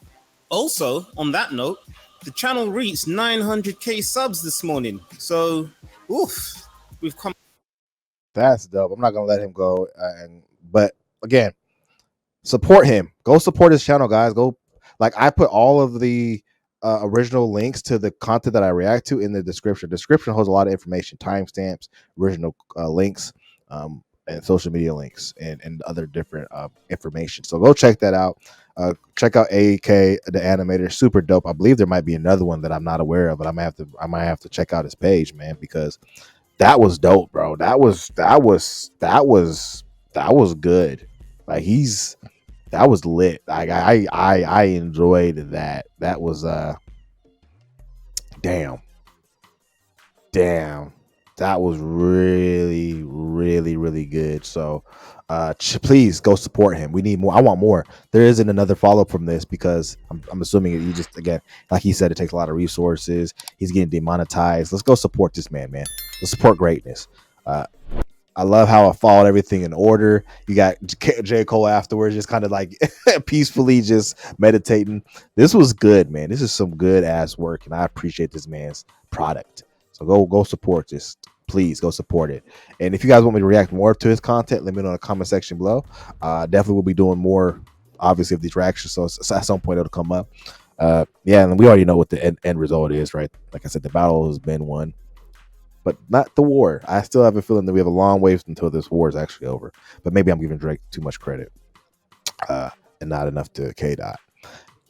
Also, on that note, the channel reached 900k subs this morning. So, we've come. That's dope. I'm not gonna let him go. But again, support him. Go support his channel, guys. Go, like I put all of the original links to the content that I react to in the description. Description holds a lot of information, timestamps, original links, and social media links, and other different information. So go check that out. Check out AK the animator, super dope. I believe there might be another one that I'm not aware of, but I might have to check out his page, man, because that was dope, bro. That was good. Like that was lit. Like I enjoyed that. That was damn. That was really good. So please go support him. We need more. I want more. There isn't another follow-up from this because I'm assuming you just, again, like he said, it takes a lot of resources. He's getting demonetized. Let's go support this man. Let's support greatness. I love how I followed everything in order. You got J. Cole afterwards, just kind of like peacefully just meditating. This was good, man. This is some good ass work, and I appreciate this man's product. So go support this. Please go support it. And if you guys want me to react more to his content, let me know in the comment section below. Definitely will be doing more, obviously, of these reactions. So at some point it'll come up. Yeah, and we already know what the end result is, right? Like I said, the battle has been won, but not the war. I still have a feeling that we have a long ways until this war is actually over. But maybe I'm giving Drake too much credit and not enough to K-Dot.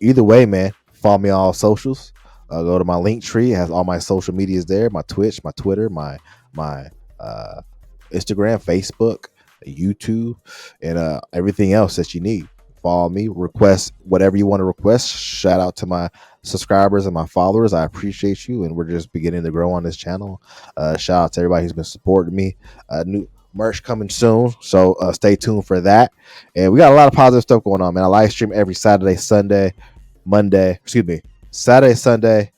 Either way, man, follow me on all socials. Go to my link tree. It has all my social medias there. My Twitch, my Twitter, my Instagram, Facebook, YouTube, and everything else that you need. follow me, request whatever you want to request. Shout out to my subscribers and my followers. I appreciate you, and we're just beginning to grow on this channel. Shout out to everybody who's been supporting me. New merch coming soon, so stay tuned for that. And we got a lot of positive stuff going on, man. I live stream every Saturday, Sunday, Monday, excuse me, Saturday, Sunday,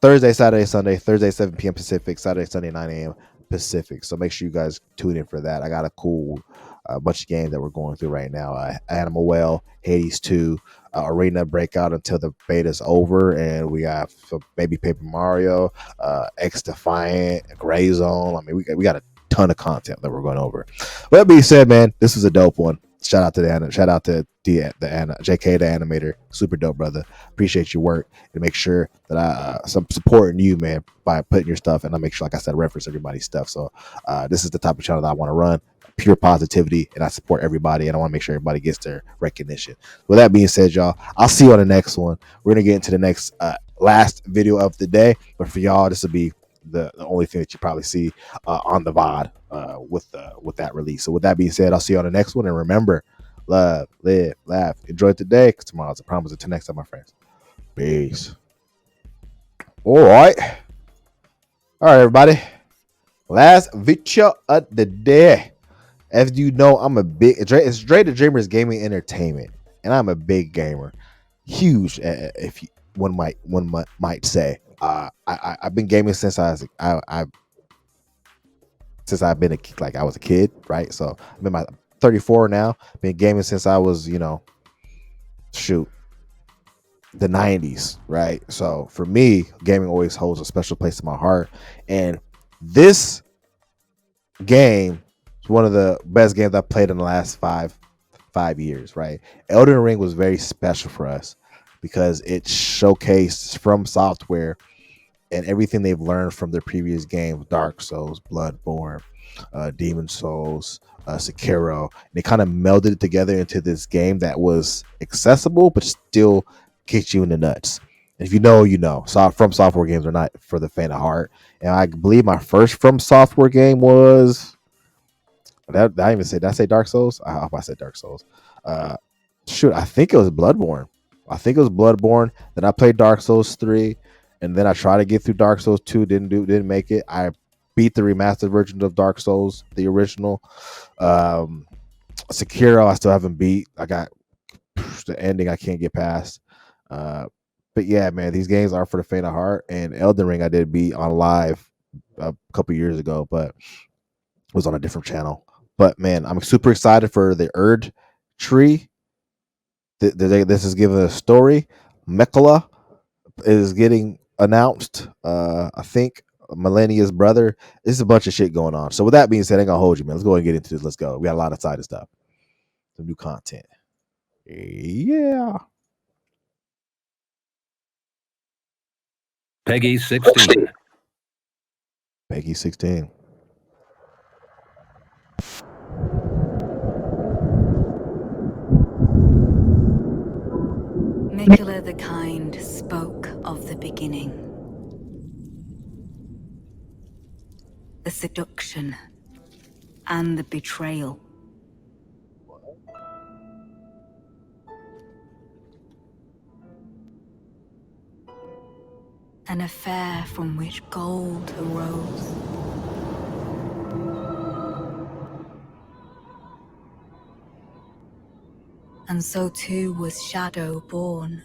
Thursday, Saturday, Sunday, Thursday, 7 p.m. Pacific, Saturday, Sunday, 9 a.m. Pacific. So make sure you guys tune in for that. I got a cool bunch of games that we're going through right now. Animal Well, Hades 2, Arena Breakout until the beta's over. And we got maybe Paper Mario, X Defiant, Gray Zone. I mean, we got a ton of content that we're going over. But that being said, man, this was a dope one. Shout out to the JK, the animator. Super dope, brother. Appreciate your work, and make sure that I'm supporting you, man, by putting your stuff, and I make sure, like I said, reference everybody's stuff. So this is the type of channel that I want to run. Pure positivity, and I support everybody, and I want to make sure everybody gets their recognition. With that being said, y'all, I'll see you on the next one. We're gonna get into the next last video of the day, but for y'all, this will be the only thing that you probably see on the VOD with that release. So with that being said, I'll see you on the next one. And remember, love, live, laugh, enjoy today, because tomorrow's a promise. Until next time, my friends. Peace. All right, everybody. Last video of the day. As you know, I'm a big. It's Dre the Dreamer's Gaming Entertainment, and I'm a big gamer, huge. If you, one might say. I've been gaming since since I've been I was a kid, right? So I've been 34 now. Been gaming since I was, the 90s, right? So for me, gaming always holds a special place in my heart. And this game is one of the best games I've played in the last five years, right? Elden Ring was very special for us because it showcased From Software and everything they've learned from their previous games, Dark Souls, Bloodborne, Demon Souls, Sekiro. They kind of melded it together into this game that was accessible, but still kicked you in the nuts. And if you know, you know. From Software games are not for the faint of heart. And I believe my first From Software game was... Did I say Dark Souls? I hope I said Dark Souls. I think it was Bloodborne. Then I played Dark Souls 3. And then I tried to get through Dark Souls 2, didn't make it. I beat the remastered version of Dark Souls, the original. Sekiro, I still haven't beat. I got the ending I can't get past. But yeah, man, these games are for the faint of heart. And Elden Ring I did beat on live a couple years ago, but it was on a different channel. But man, I'm super excited for the Erd Tree. This is giving a story. Mekala is getting announced. I think Millennia's brother. There's a bunch of shit going on. So with that being said, I ain't gonna hold you, man. Let's go and get into this. Let's go. We got a lot of side stuff. Some new content. Yeah. Peggy 16. Peggy 16. Nicola the Kind spoke of the beginning. The seduction and the betrayal. An affair from which gold arose. And so too was Shadow born.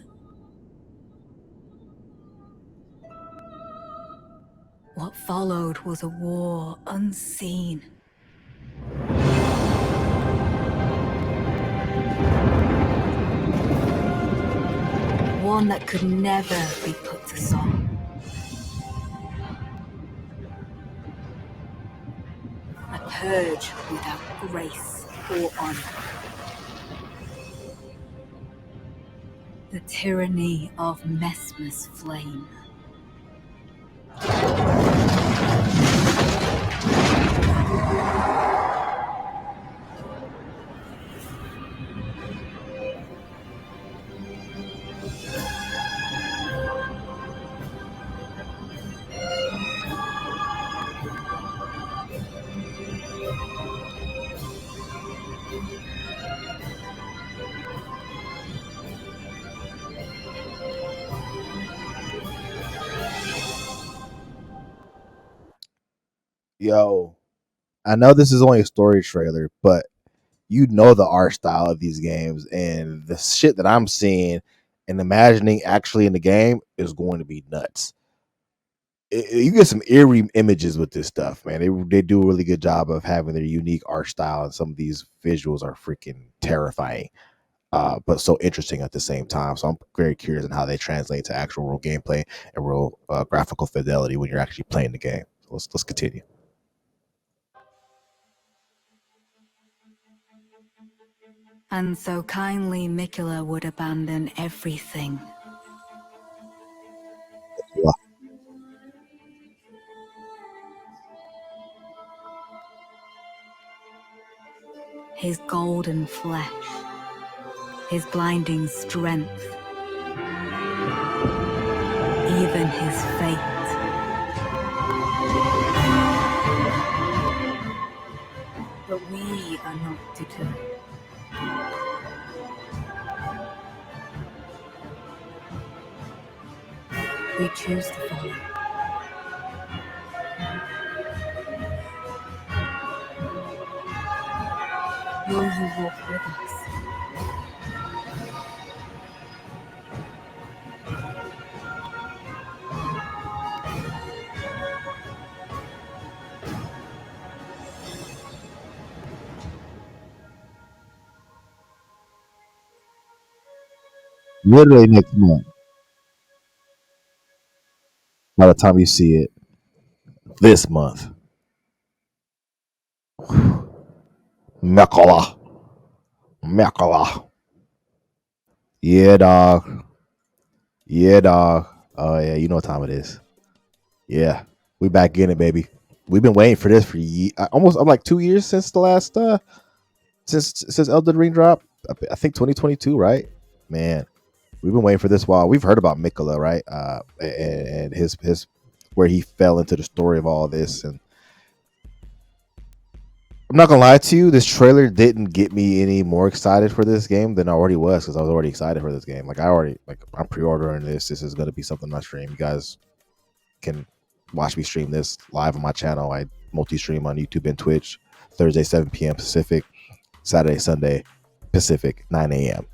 What followed was a war unseen. One that could never be put to song. A purge without grace or honor. The tyranny of Mesmer's flame. Yo, I know this is only a story trailer, but you know the art style of these games and the shit that I'm seeing and imagining actually in the game is going to be nuts. You get some eerie images with this stuff, man. They do a really good job of having their unique art style, and some of these visuals are freaking terrifying, but so interesting at the same time. So I'm very curious on how they translate to actual real gameplay and real graphical fidelity when you're actually playing the game. So let's continue. And so kindly Mikula would abandon everything. Yeah. His golden flesh, his blinding strength, even his fate. But we are not deterred. We choose to follow. Will you walk with us? Literally next month. By the time you see it, this month. Mekala. Mekala. Yeah, dog. Yeah, dog. Oh yeah, you know what time it is. Yeah, we back in it, baby. We've been waiting for this for almost. I'm like 2 years since the last since Elden Ring dropped. I think 2022, right? Man, we've been waiting for this while. We've heard about Mikola, right? And his where he fell into the story of all this. And I'm not gonna lie to you, this trailer didn't get me any more excited for this game than I already was, because I was already excited for this game. Like I'm pre-ordering this. This is gonna be something I stream. You guys can watch me stream this live on my channel. I multi-stream on YouTube and Twitch. Thursday 7 p.m. Pacific, Saturday, Sunday Pacific, 9 a.m.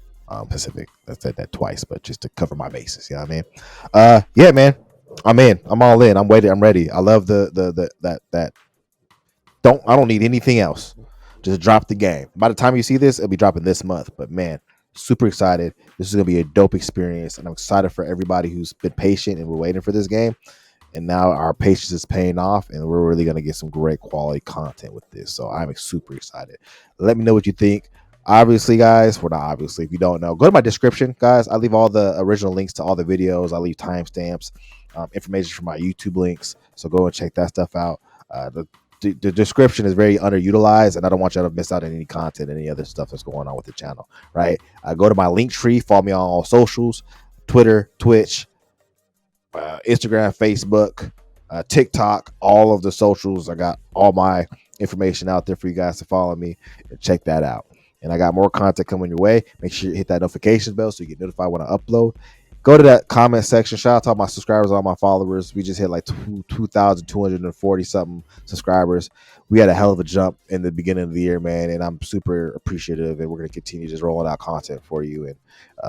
Pacific. I said that twice, but just to cover my bases. You know what I mean? Yeah, man. I'm in. I'm all in. I'm waiting. I'm ready. I love that. I don't need anything else. Just drop the game. By the time you see this, it'll be dropping this month. But man, super excited. This is gonna be a dope experience, and I'm excited for everybody who's been patient and we're waiting for this game. And now our patience is paying off, and we're really gonna get some great quality content with this. So I'm super excited. Let me know what you think. Obviously, guys, well, not obviously. If you don't know, go to my description, guys. I leave all the original links to all the videos. I leave timestamps, information from my YouTube links. So go and check that stuff out. The description is very underutilized, and I don't want y'all to miss out on any content, any other stuff that's going on with the channel. Right? Go to my link tree. Follow me on all socials: Twitter, Twitch, Instagram, Facebook, TikTok, all of the socials. I got all my information out there for you guys to follow me and check that out. And I got more content coming your way. Make sure you hit that notification bell so you get notified when I upload. Go to that comment section. Shout out to all my subscribers, all my followers. We just hit like 2,240 something subscribers. We had a hell of a jump in the beginning of the year, man, and I'm super appreciative. And we're gonna continue just rolling out content for you and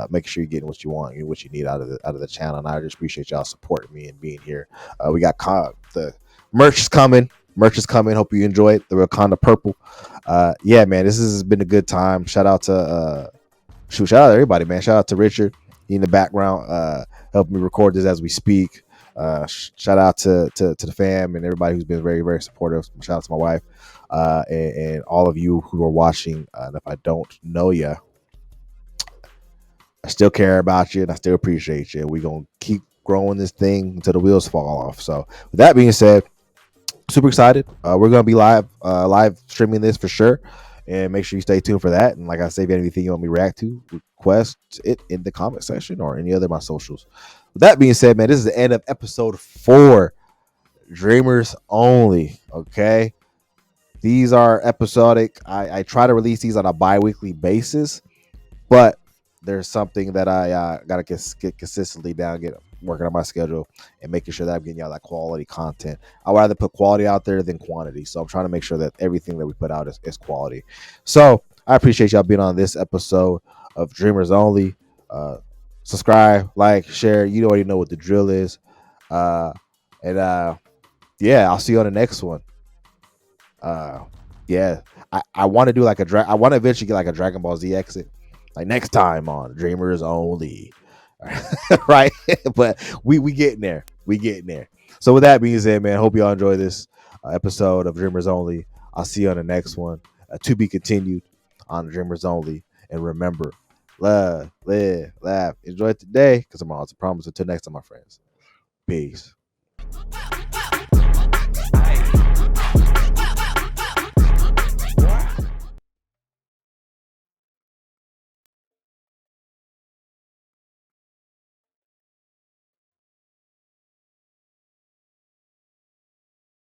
making sure you're getting what you want and what you need out of the channel. And I just appreciate y'all supporting me and being here. We got the merch is coming. Merch is coming. Hope you enjoy it. The Wakanda purple. Yeah, man, this has been a good time. Shout out to shout out to everybody, man. Shout out to Richard. He in the background helping me record this as we speak. Shout out to the fam and everybody who's been very, very supportive. Shout out to my wife and all of you who are watching. And if I don't know you, I still care about you and I still appreciate you. We're going to keep growing this thing until the wheels fall off. So with that being said, super excited. We're going to be live streaming this for sure. And make sure you stay tuned for that. And like I say, if you have anything you want me to react to, request it in the comment section or any other of my socials. With that being said, man, this is the end of episode 4. Dreamers only. Okay. These are episodic. I try to release these on a bi-weekly basis, but there's something that I gotta get consistently down, get working on my schedule and making sure that I'm getting y'all that quality content. I would rather put quality out there than quantity. So I'm trying to make sure that everything that we put out is quality. So I appreciate y'all being on this episode of Dreamers Only. Subscribe, like, share. You already know what the drill is. And yeah, I'll see you on the next one. Yeah, I want to do like I want to eventually get like a Dragon Ball Z exit, like next time on Dreamers Only, right? But we getting there, we getting there. So with that being said, man, hope y'all enjoy this episode of Dreamers Only. I'll see you on the next one. To be continued on Dreamers Only, and remember, love, live, laugh, enjoy today, because tomorrow's a promise. Until next time, my friends. Peace.